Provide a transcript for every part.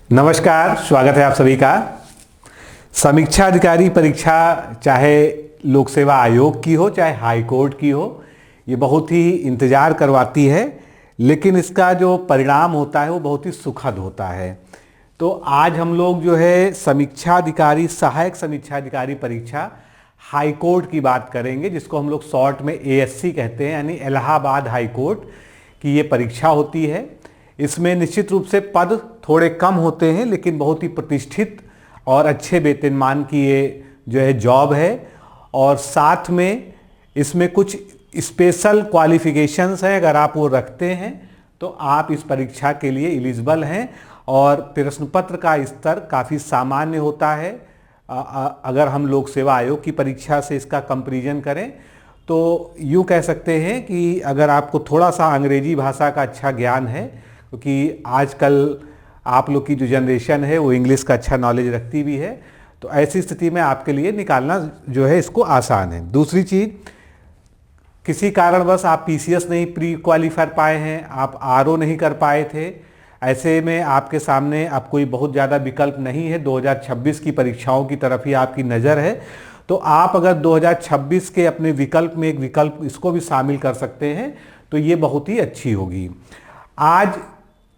नमस्कार, स्वागत है आप सभी का। समीक्षा अधिकारी परीक्षा चाहे लोक सेवा आयोग की हो चाहे हाई कोर्ट की हो, ये बहुत ही इंतज़ार करवाती है, लेकिन इसका जो परिणाम होता है वो बहुत ही सुखद होता है। तो आज हम लोग जो है समीक्षा अधिकारी, सहायक समीक्षा अधिकारी परीक्षा हाई कोर्ट की बात करेंगे, जिसको हम लोग शॉर्ट में एएससी कहते हैं, यानी इलाहाबाद हाई कोर्ट की ये परीक्षा होती है। इसमें निश्चित रूप से पद थोड़े कम होते हैं, लेकिन बहुत ही प्रतिष्ठित और अच्छे वेतनमान की ये जो है जॉब है। और साथ में इसमें कुछ स्पेशल क्वालिफिकेशंस हैं, अगर आप वो रखते हैं तो आप इस परीक्षा के लिए एलिजिबल हैं। और प्रश्न पत्र का स्तर काफ़ी सामान्य होता है। अगर हम लोक सेवा आयोग की परीक्षा से इसका कंपैरिजन करें तो यूँ कह सकते हैं कि अगर आपको थोड़ा सा अंग्रेजी भाषा का अच्छा ज्ञान है, क्योंकि आजकल आप लोग की जो जनरेशन है वो इंग्लिश का अच्छा नॉलेज रखती भी है, तो ऐसी स्थिति में आपके लिए निकालना जो है इसको आसान है। दूसरी चीज़, किसी कारणवश आप पीसीएस नहीं प्री क्वालिफाई पाए हैं, आप आरओ नहीं कर पाए थे, ऐसे में आपके सामने अब कोई बहुत ज़्यादा विकल्प नहीं है। 2026 की परीक्षाओं की तरफ ही आपकी नज़र है, तो आप अगर 2026 के अपने विकल्प में एक विकल्प इसको भी शामिल कर सकते हैं तो ये बहुत ही अच्छी होगी। आज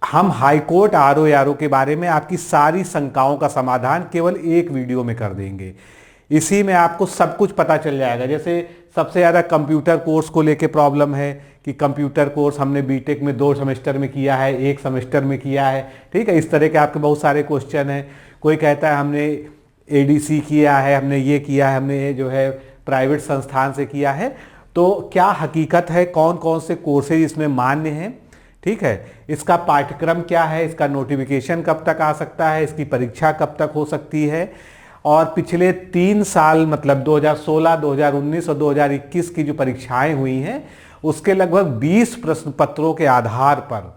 हम हाई कोर्ट आरओ के बारे में आपकी सारी शंकाओं का समाधान केवल एक वीडियो में कर देंगे। इसी में आपको सब कुछ पता चल जाएगा। जैसे सबसे ज़्यादा कंप्यूटर कोर्स को लेके प्रॉब्लम है कि कंप्यूटर कोर्स हमने बीटेक में 2 सेमेस्टर में किया है, 1 सेमेस्टर में किया है, ठीक है। इस तरह के आपके बहुत सारे क्वेश्चन हैं। कोई कहता है हमने एडीसी किया है, हमने ये किया है, हमने ये जो है प्राइवेट संस्थान से किया है। तो क्या हकीकत है, कौन कौन से कोर्सेज इसमें मान्य हैं, ठीक है, इसका पाठ्यक्रम क्या है, इसका नोटिफिकेशन कब तक आ सकता है, इसकी परीक्षा कब तक हो सकती है। और पिछले 3 साल मतलब 2016, 2019 और 2021 की जो परीक्षाएं हुई हैं उसके लगभग 20 प्रश्न पत्रों के आधार पर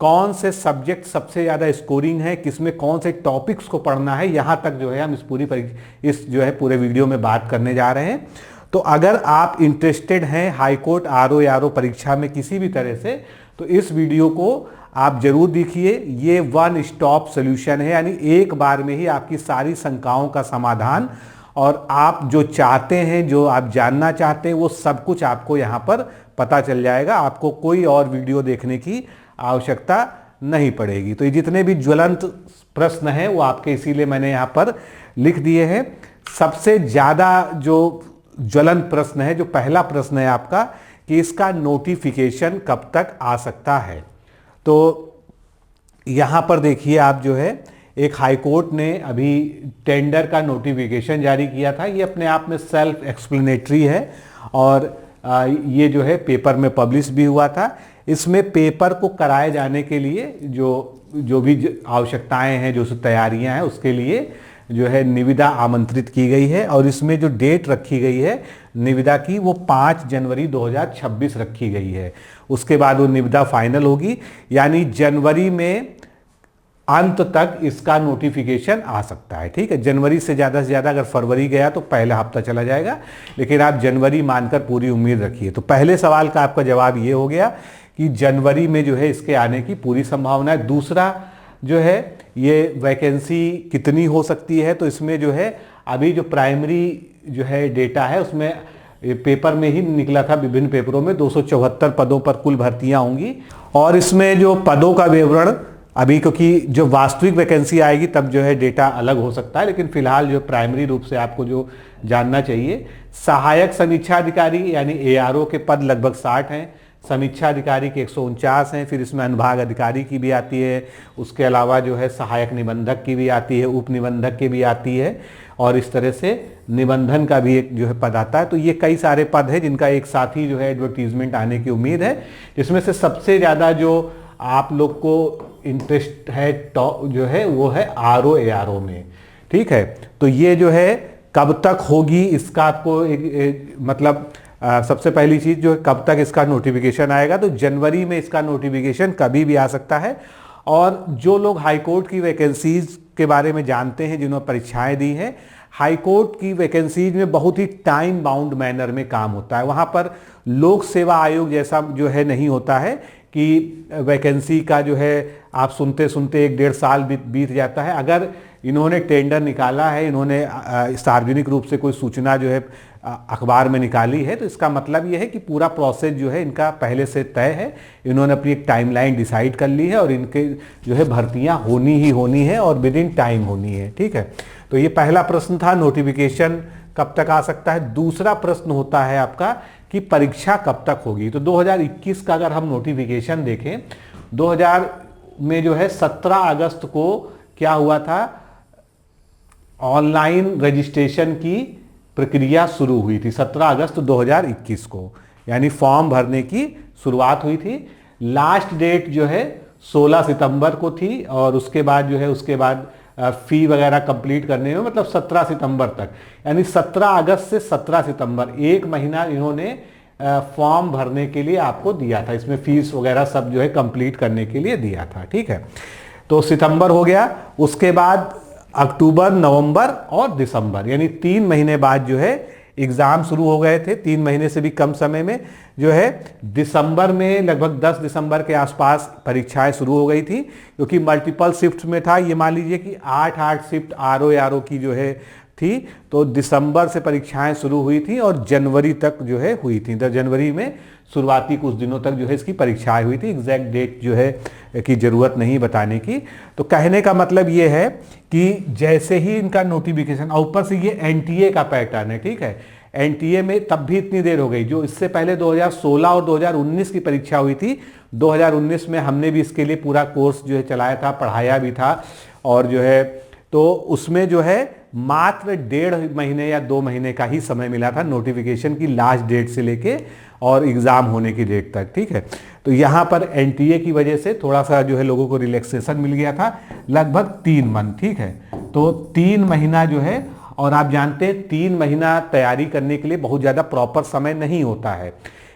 कौन से सब्जेक्ट सबसे ज़्यादा स्कोरिंग है, किसमें कौन से टॉपिक्स को पढ़ना है, यहाँ तक जो है हम इस जो है पूरे वीडियो में बात करने जा रहे हैं। तो अगर आप इंटरेस्टेड हैं हाई कोर्ट आरओ परीक्षा में किसी भी तरह से, तो इस वीडियो को आप जरूर देखिए। ये वन स्टॉप सॉल्यूशन है, यानी एक बार में ही आपकी सारी शंकाओं का समाधान, और आप जो चाहते हैं, जो आप जानना चाहते हैं, वो सब कुछ आपको यहाँ पर पता चल जाएगा। आपको कोई और वीडियो देखने की आवश्यकता नहीं पड़ेगी। तो ये जितने भी ज्वलंत प्रश्न हैं वो आपके इसीलिए मैंने यहाँ पर लिख दिए हैं। सबसे ज़्यादा जो ज्वलंत प्रश्न है, जो पहला प्रश्न है आपका, कि इसका नोटिफिकेशन कब तक आ सकता है। तो यहाँ पर देखिए आप जो है एक हाई कोर्ट ने अभी टेंडर का नोटिफिकेशन जारी किया था। ये अपने आप में सेल्फ एक्सप्लेनेटरी है और ये जो है पेपर में पब्लिश भी हुआ था। इसमें पेपर को कराए जाने के लिए जो भी आवश्यकताएं हैं, जो तैयारियां हैं, उसके लिए जो है निविदा आमंत्रित की गई है। और इसमें जो डेट रखी गई है निविदा की, वो 5 जनवरी 2026 रखी गई है। उसके बाद वो निविदा फाइनल होगी, यानी जनवरी में अंत तक इसका नोटिफिकेशन आ सकता है, ठीक है। जनवरी से ज़्यादा अगर फरवरी गया तो पहला हफ्ता चला जाएगा, लेकिन आप जनवरी मानकर पूरी उम्मीद रखिए। तो पहले सवाल का आपका जवाब ये हो गया कि जनवरी में जो है इसके आने की पूरी संभावना है। दूसरा जो है ये वैकेंसी कितनी हो सकती है, तो इसमें जो है अभी जो प्राइमरी जो है डेटा है उसमें पेपर में ही निकला था, विभिन्न पेपरों में 274 पदों पर कुल भर्तियां होंगी। और इसमें जो पदों का विवरण अभी, क्योंकि जो वास्तविक वैकेंसी आएगी तब जो है डेटा अलग हो सकता है, लेकिन फिलहाल जो प्राइमरी रूप से आपको जो जानना चाहिए, सहायक समीक्षा अधिकारी यानी एआरओ के पद लगभग 60 हैं, समीक्षा अधिकारी के 149 हैं, फिर इसमें अनुभाग अधिकारी की भी आती है, उसके अलावा जो है सहायक निबंधक की भी आती है, उप निबंधक की भी आती है, और इस तरह से निबंधन का भी एक जो है पद आता है। तो ये कई सारे पद हैं जिनका एक साथ ही जो है एडवर्टीजमेंट आने की उम्मीद है। इसमें से सबसे ज़्यादा जो आप लोग को इंटरेस्ट है जो है वो है आरओ एआरओ में, ठीक है। तो ये जो है कब तक होगी इसका आपको मतलब सबसे पहली चीज़ जो है कब तक इसका नोटिफिकेशन आएगा, तो जनवरी में इसका नोटिफिकेशन कभी भी आ सकता है। और जो लोग हाई कोर्ट की वैकेंसीज के बारे में जानते हैं, जिन्होंने परीक्षाएं दी हैं, हाई कोर्ट की वैकेंसीज में बहुत ही टाइम बाउंड मैनर में काम होता है। वहाँ पर लोक सेवा आयोग जैसा जो है नहीं होता है कि वैकेंसी का जो है आप सुनते सुनते 1-1.5 साल बीत जाता है। अगर इन्होंने टेंडर निकाला है, इन्होंने सार्वजनिक रूप से कोई सूचना जो है अखबार में निकाली है, तो इसका मतलब ये है कि पूरा प्रोसेस जो है इनका पहले से तय है। इन्होंने अपनी एक टाइमलाइन डिसाइड कर ली है और इनके जो है भर्तियां होनी ही होनी है और विद इन टाइम होनी है। ठीक है, तो ये पहला प्रश्न था, नोटिफिकेशन कब तक आ सकता है। दूसरा प्रश्न होता है आपका कि परीक्षा कब तक होगी। तो 2021 का अगर हम नोटिफिकेशन देखें, 2000 में जो है 17 अगस्त को क्या हुआ था, ऑनलाइन रजिस्ट्रेशन की प्रक्रिया शुरू हुई थी 17 अगस्त 2021 को, यानी फॉर्म भरने की शुरुआत हुई थी। लास्ट डेट जो है 16 सितंबर को थी और उसके बाद जो है उसके बाद फी वगैरह कंप्लीट करने में मतलब 17 सितंबर तक, यानी 17 अगस्त से 17 सितंबर 1 महीना इन्होंने फॉर्म भरने के लिए आपको दिया था। इसमें फीस वगैरह सब जो है कंप्लीट करने के लिए दिया था। ठीक है, तो सितंबर हो गया, उसके बाद अक्टूबर, नवंबर और दिसंबर, यानी 3 महीने बाद जो है एग्जाम शुरू हो गए थे। 3 महीने से भी कम समय में जो है दिसंबर में लगभग 10 दिसंबर के आसपास परीक्षाएं शुरू हो गई थी, क्योंकि मल्टीपल शिफ्ट में था। ये मान लीजिए कि 8 शिफ्ट आरओ की जो है थी, तो दिसंबर से परीक्षाएं शुरू हुई थी और जनवरी तक जो है हुई थी। तो जनवरी में शुरुआती कुछ दिनों तक जो है इसकी परीक्षाएं हुई थी। एग्जैक्ट डेट जो है की ज़रूरत नहीं बताने की। तो कहने का मतलब ये है कि जैसे ही इनका नोटिफिकेशन, और ऊपर से ये एनटीए का पैटर्न है। ठीक है, एनटीए में तब भी इतनी देर हो गई, जो इससे पहले 2016 और 2019 की परीक्षा हुई थी। 2019 में हमने भी इसके लिए पूरा कोर्स जो है चलाया था, पढ़ाया भी था, और जो है तो उसमें जो है मात्र 1.5 महीने या 2 महीने का ही समय मिला था नोटिफिकेशन की लास्ट डेट से लेके और एग्ज़ाम होने की डेट तक। ठीक है, तो यहाँ पर एनटीए की वजह से थोड़ा सा जो है लोगों को रिलैक्सेशन मिल गया था, लगभग 3 मंथ। ठीक है, तो 3 महीना जो है, और आप जानते हैं 3 महीना तैयारी करने के लिए बहुत ज़्यादा प्रॉपर समय नहीं होता है।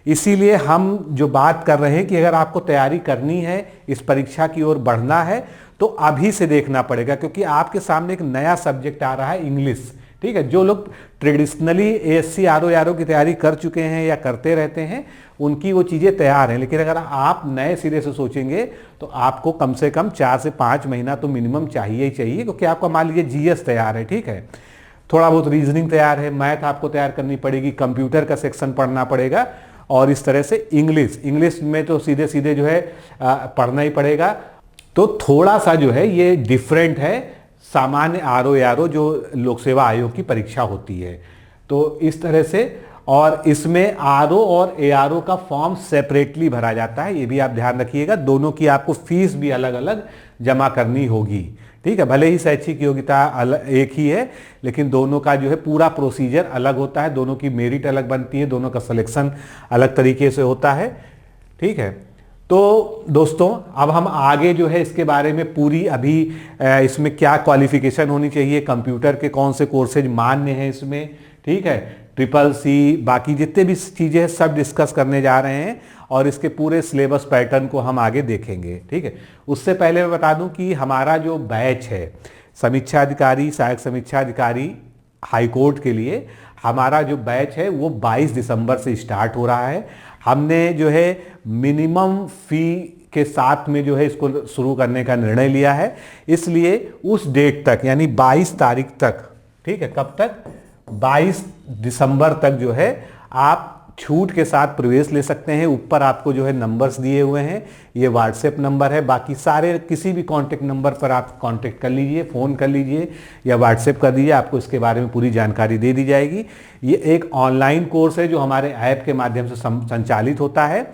इसीलिए हम जो बात कर रहे हैं कि अगर आपको तैयारी करनी है, इस परीक्षा की ओर बढ़ना है, तो अभी से देखना पड़ेगा, क्योंकि आपके सामने एक नया सब्जेक्ट आ रहा है, इंग्लिश। ठीक है, जो लोग ट्रेडिशनली एएससी आरओ की तैयारी कर चुके हैं या करते रहते हैं, उनकी वो चीज़ें तैयार हैं। लेकिन अगर आप नए सिरे से सोचेंगे तो आपको कम से कम 4 से 5 महीना तो मिनिमम चाहिए ही चाहिए, क्योंकि आपका मान लीजिए जीएस तैयार है। ठीक है, थोड़ा बहुत रीजनिंग तैयार है, मैथ आपको तैयार करनी पड़ेगी, कंप्यूटर का सेक्शन पढ़ना पड़ेगा, और इस तरह से इंग्लिश में तो सीधे सीधे जो है पढ़ना ही पड़ेगा। तो थोड़ा सा जो है ये डिफरेंट है सामान्य आरओ जो लोक सेवा आयोग की परीक्षा होती है। तो इस तरह से, और इसमें आरओ और एआरओ का फॉर्म सेपरेटली भरा जाता है, ये भी आप ध्यान रखिएगा। दोनों की आपको फीस भी अलग अलग जमा करनी होगी। ठीक है, भले ही शैक्षिक योग्यता एक ही है, लेकिन दोनों का जो है पूरा प्रोसीजर अलग होता है, दोनों की मेरिट अलग बनती है, दोनों का सिलेक्शन अलग तरीके से होता है। ठीक है, तो दोस्तों अब हम आगे जो है इसके बारे में पूरी अभी इसमें क्या क्वालिफिकेशन होनी चाहिए, कंप्यूटर के कौन से कोर्सेज मान्य हैं इसमें, ठीक है, CCC, बाकी जितने भी चीज़ें हैं सब डिस्कस करने जा रहे हैं, और इसके पूरे सिलेबस पैटर्न को हम आगे देखेंगे। ठीक है, उससे पहले मैं बता दूं कि हमारा जो बैच है समीक्षा अधिकारी, सहायक समीक्षा अधिकारी हाईकोर्ट के लिए, हमारा जो बैच है वो 22 दिसंबर से स्टार्ट हो रहा है। हमने जो है मिनिमम फी के साथ में जो है इसको शुरू करने का निर्णय लिया है, इसलिए उस डेट तक यानी 22 तारीख तक, ठीक है, कब तक, 22 दिसंबर तक जो है आप छूट के साथ प्रवेश ले सकते हैं। ऊपर आपको जो है नंबर्स दिए हुए हैं, ये व्हाट्सएप नंबर है, बाकी सारे किसी भी कांटेक्ट नंबर पर आप कांटेक्ट कर लीजिए, फ़ोन कर लीजिए या व्हाट्सएप कर दीजिए, आपको इसके बारे में पूरी जानकारी दे दी जाएगी। ये एक ऑनलाइन कोर्स है जो हमारे ऐप के माध्यम से संचालित होता है,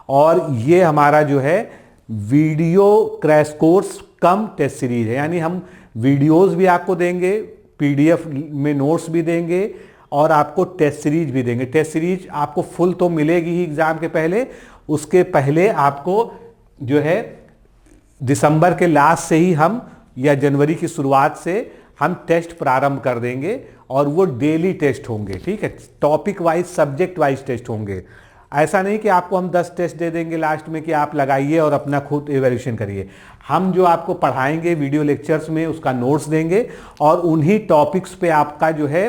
और ये हमारा जो है वीडियो क्रैश कोर्स कम टेस्ट सीरीज है, यानी हम वीडियोज़ भी आपको देंगे, PDF में नोट्स भी देंगे, और आपको टेस्ट सीरीज भी देंगे। टेस्ट सीरीज आपको फुल तो मिलेगी ही एग्ज़ाम के पहले, उसके पहले आपको जो है दिसंबर के लास्ट से ही हम या जनवरी की शुरुआत से हम टेस्ट प्रारंभ कर देंगे, और वो डेली टेस्ट होंगे। ठीक है, topic wise, subject wise test होंगे। ऐसा नहीं कि आपको हम 10 टेस्ट दे देंगे लास्ट में कि आप लगाइए और अपना खुद एवेल्यूशन करिए। हम जो आपको पढ़ाएंगे वीडियो लेक्चर्स में उसका नोट्स देंगे, और उन्हीं टॉपिक्स पे आपका जो है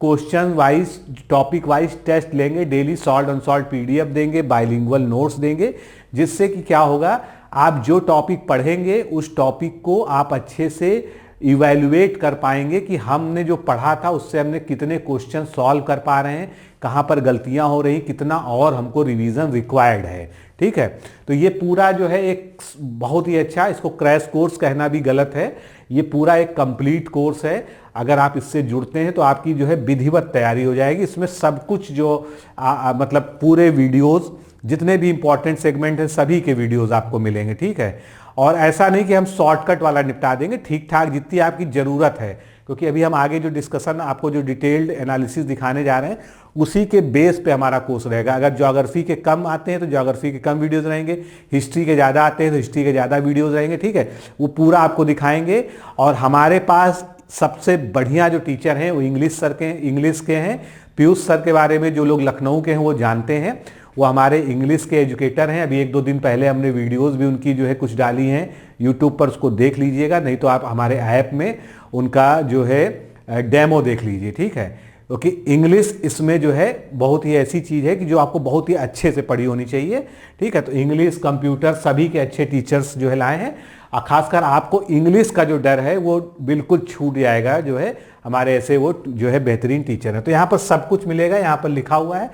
question wise, topic wise test लेंगे। डेली सॉल्व अनसॉल्व PDF देंगे, बाइलिंगुअल नोट्स देंगे, जिससे कि क्या होगा, आप जो टॉपिक पढ़ेंगे उस टॉपिक को आप अच्छे से इवैल्यूएट कर पाएंगे कि हमने जो पढ़ा था उससे हमने कितने क्वेश्चन सॉल्व कर पा रहे हैं, कहाँ पर गलतियाँ हो रही, कितना और हमको रिवीजन रिक्वायर्ड है। ठीक है, तो ये पूरा जो है एक बहुत ही अच्छा, इसको क्रैश कोर्स कहना भी गलत है, ये पूरा एक कंप्लीट कोर्स है। अगर आप इससे जुड़ते हैं तो आपकी जो है विधिवत तैयारी हो जाएगी। इसमें सब कुछ जो मतलब पूरे वीडियोस जितने भी इंपॉर्टेंट सेगमेंट हैं सभी के वीडियोस आपको मिलेंगे। ठीक है, और ऐसा नहीं कि हम शॉर्टकट वाला निपटा देंगे, ठीक ठाक जितनी आपकी ज़रूरत है, क्योंकि अभी हम आगे जो डिस्कशन आपको जो डिटेल्ड एनालिसिस दिखाने जा रहे हैं उसी के बेस पे हमारा कोर्स रहेगा। अगर ज्योग्राफी के कम आते हैं तो ज्योग्राफी के कम वीडियोस रहेंगे, हिस्ट्री के ज़्यादा आते हैं तो हिस्ट्री के ज़्यादा वीडियोस रहेंगे। ठीक है, वो पूरा आपको दिखाएंगे। और हमारे पास सबसे बढ़िया जो टीचर हैं वो इंग्लिश के हैं। पीयूष सर के बारे में जो लोग लखनऊ के हैं वो जानते हैं, वो हमारे इंग्लिश के एजुकेटर हैं। अभी 1-2 दिन पहले हमने वीडियोस भी उनकी जो है कुछ डाली हैं यूट्यूब पर, उसको देख लीजिएगा, नहीं तो आप हमारे ऐप में उनका जो है डेमो देख लीजिए। ठीक है, क्योंकि इंग्लिश इसमें जो है बहुत ही ऐसी चीज़ है कि जो आपको बहुत ही अच्छे से पढ़ी होनी चाहिए। ठीक है, तो इंग्लिश, कंप्यूटर सभी के अच्छे टीचर्स जो है लाए हैं, और खासकर आपको इंग्लिश का जो डर है वो बिल्कुल छूट जाएगा, जो है हमारे ऐसे वो जो है बेहतरीन टीचर है। तो यहाँ पर सब कुछ मिलेगा, यहाँ पर लिखा हुआ है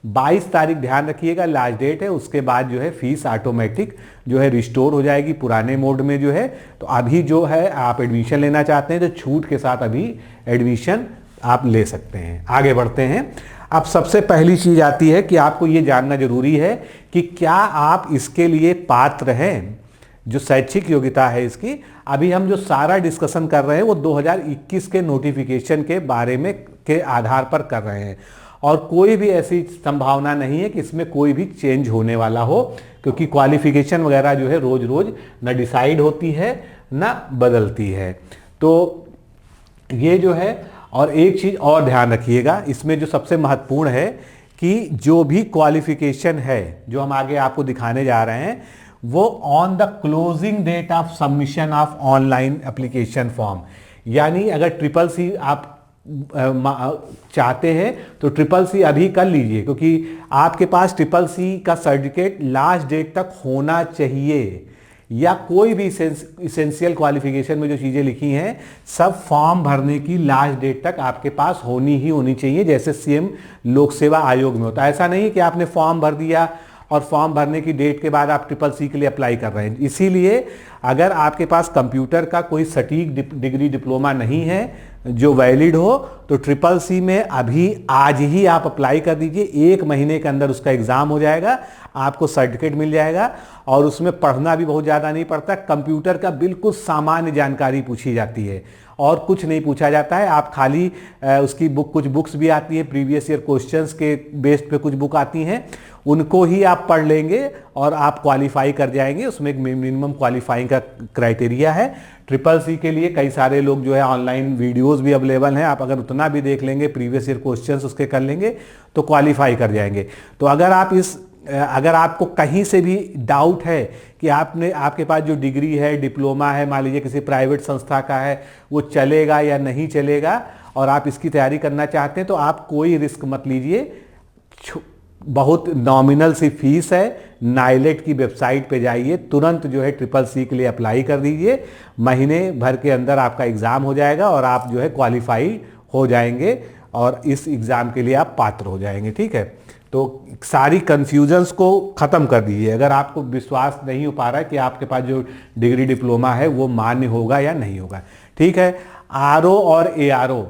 22 तारीख ध्यान रखिएगा लास्ट डेट है। उसके बाद जो है फीस ऑटोमेटिक जो है रिस्टोर हो जाएगी पुराने मोड में जो है। तो अभी जो है आप एडमिशन लेना चाहते हैं तो छूट के साथ अभी एडमिशन आप ले सकते हैं। आगे बढ़ते हैं। अब सबसे पहली चीज आती है कि आपको ये जानना जरूरी है कि क्या आप इसके लिए पात्र हैं, जो शैक्षिक योग्यता है इसकी। अभी हम जो सारा डिस्कशन कर रहे हैं वो 2021 के नोटिफिकेशन के बारे में के आधार पर कर रहे हैं, और कोई भी ऐसी संभावना नहीं है कि इसमें कोई भी चेंज होने वाला हो, क्योंकि क्वालिफिकेशन वगैरह जो है रोज रोज न डिसाइड होती है न बदलती है। तो ये जो है, और एक चीज और ध्यान रखिएगा, इसमें जो सबसे महत्वपूर्ण है कि जो भी क्वालिफिकेशन है जो हम आगे आपको दिखाने जा रहे हैं वो on the closing date of submission of online application form. यानी अगर CCC आप चाहते हैं तो CCC अभी कर लीजिए, क्योंकि आपके पास CCC का सर्टिफिकेट लास्ट डेट तक होना चाहिए, या कोई भी इसेंशियल क्वालिफिकेशन में जो चीज़ें लिखी हैं सब फॉर्म भरने की लास्ट डेट तक आपके पास होनी ही होनी चाहिए, जैसे CM लोक सेवा आयोग में होता है। ऐसा नहीं कि आपने फॉर्म भर दिया और फॉर्म भरने की डेट के बाद आप CCC के लिए अप्लाई कर रहे हैं। इसीलिए अगर आपके पास कंप्यूटर का कोई सटीक डिग्री डिप्लोमा नहीं है जो वैलिड हो तो CCC में अभी आज ही आप अप्लाई कर दीजिए। 1 महीने के अंदर उसका एग्जाम हो जाएगा, आपको सर्टिफिकेट मिल जाएगा, और उसमें पढ़ना भी बहुत ज़्यादा नहीं पड़ता। कंप्यूटर का बिल्कुल सामान्य जानकारी पूछी जाती है और कुछ नहीं पूछा जाता है। आप खाली उसकी कुछ बुक्स भी आती है, प्रीवियस ईयर क्वेश्चंस के बेस्ड पे कुछ बुक आती हैं, उनको ही आप पढ़ लेंगे और आप क्वालिफाई कर जाएंगे। उसमें एक मिनिमम क्वालिफाइंग का क्राइटेरिया है। CCC के लिए कई सारे लोग जो है ऑनलाइन वीडियोस भी अवेलेबल हैं, आप अगर उतना भी देख लेंगे, प्रीवियस ईयर क्वेश्चंस उसके कर लेंगे तो क्वालिफाई कर जाएंगे। तो अगर आपको कहीं से भी डाउट है कि आपके पास जो डिग्री है, डिप्लोमा है, मान लीजिए किसी प्राइवेट संस्था का है, वो चलेगा या नहीं चलेगा, और आप इसकी तैयारी करना चाहते हैं तो आप कोई रिस्क मत लीजिए। बहुत नॉमिनल सी फीस है, नाइलेट की वेबसाइट पे जाइए, तुरंत जो है CCC के लिए अप्लाई कर दीजिए। महीने भर के अंदर आपका एग्ज़ाम हो जाएगा और आप जो है क्वालिफाई हो जाएंगे और इस एग्ज़ाम के लिए आप पात्र हो जाएंगे। ठीक है, तो सारी कन्फ्यूजन्स को ख़त्म कर दीजिए। अगर आपको विश्वास नहीं हो पा रहा है कि आपके पास जो डिग्री डिप्लोमा है वो मान्य होगा या नहीं होगा, ठीक है। RO और ARO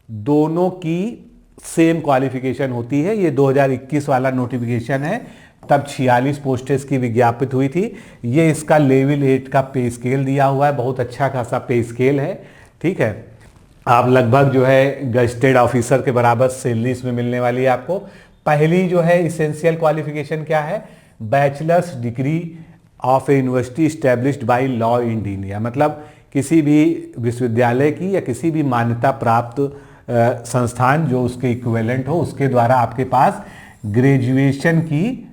दोनों की सेम क्वालिफिकेशन होती है। ये 2021 वाला नोटिफिकेशन है, तब 46 पोस्टेस की विज्ञापित हुई थी। ये इसका लेवल 8 का पे स्केल दिया हुआ है, बहुत अच्छा खासा पे स्केल है। ठीक है, आप लगभग जो है गजेटेड ऑफिसर के बराबर सैलरी इसमें मिलने वाली है आपको। पहली जो है इसेंशियल क्वालिफिकेशन क्या है, bachelors degree of A university established by law in India, मतलब किसी भी विश्वविद्यालय की या किसी भी मान्यता प्राप्त संस्थान जो उसके इक्विवेलेंट हो उसके द्वारा आपके पास ग्रेजुएशन की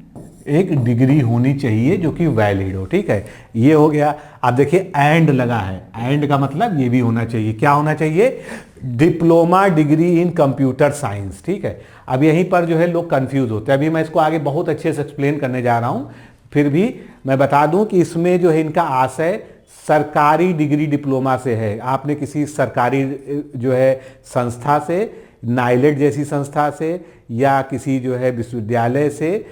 एक डिग्री होनी चाहिए जो कि वैलिड हो। ठीक है, ये हो गया। आप देखिए एंड लगा है, एंड का मतलब ये भी होना चाहिए। क्या होना चाहिए, diploma degree in computer science. ठीक है, अब यहीं पर जो है लोग कंफ्यूज होते हैं। अभी मैं इसको आगे बहुत अच्छे से एक्सप्लेन करने जा रहा हूँ। फिर भी मैं बता दूं कि इसमें जो है इनका आशय सरकारी डिग्री डिप्लोमा से है। आपने किसी सरकारी जो है संस्था से, नाइलेट जैसी संस्था से, या किसी जो है विश्वविद्यालय से,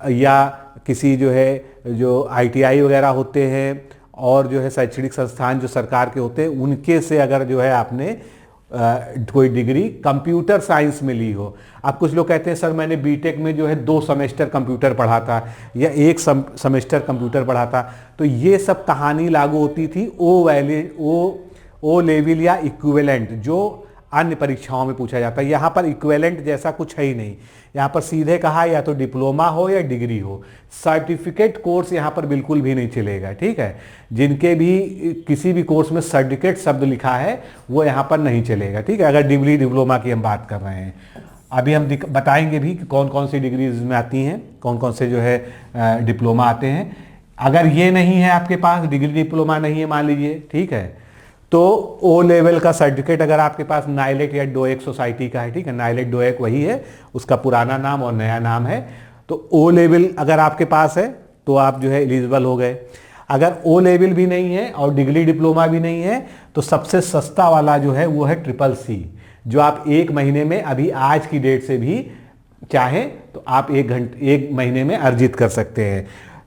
या किसी जो है जो आईटीआई वगैरह होते हैं और जो है शैक्षणिक संस्थान जो सरकार के होते हैं, उनके से अगर जो है आपने कोई डिग्री कंप्यूटर साइंस में ली हो। अब कुछ लोग कहते हैं सर मैंने बीटेक में जो है 2 सेमेस्टर कंप्यूटर पढ़ा था या 1 सेमेस्टर कंप्यूटर पढ़ा था, तो ये सब कहानी लागू होती थी ओ लेवल या इक्विवेलेंट, जो अन्य परीक्षाओं में पूछा जाता है। यहाँ पर इक्विवेलेंट जैसा कुछ है ही नहीं। यहाँ पर सीधे कहा या तो डिप्लोमा हो या डिग्री हो, सर्टिफिकेट कोर्स यहाँ पर बिल्कुल भी नहीं चलेगा, ठीक है। जिनके भी किसी भी कोर्स में सर्टिफिकेट शब्द लिखा है वो यहाँ पर नहीं चलेगा, ठीक है, अगर डिग्री डिप्लोमा की हम बात कर रहे हैं। अभी हम बताएंगे भी कि कौन कौन सी डिग्रीज में आती हैं, कौन कौन से जो है डिप्लोमा आते हैं। अगर ये नहीं है आपके पास, डिग्री डिप्लोमा नहीं है मान लीजिए, ठीक है, तो ओ लेवल का सर्टिफिकेट अगर आपके पास नाइलेट या डोएक सोसाइटी का है, ठीक है, नाइलेट डोएक वही है, उसका पुराना नाम और नया नाम है, तो ओ लेवल अगर आपके पास है तो आप जो है एलिजिबल हो गए। अगर ओ लेवल भी नहीं है और डिग्री डिप्लोमा भी नहीं है तो सबसे सस्ता वाला जो है वो है CCC, जो आप 1 महीने में, अभी आज की डेट से भी चाहें तो आप 1 महीने में अर्जित कर सकते हैं।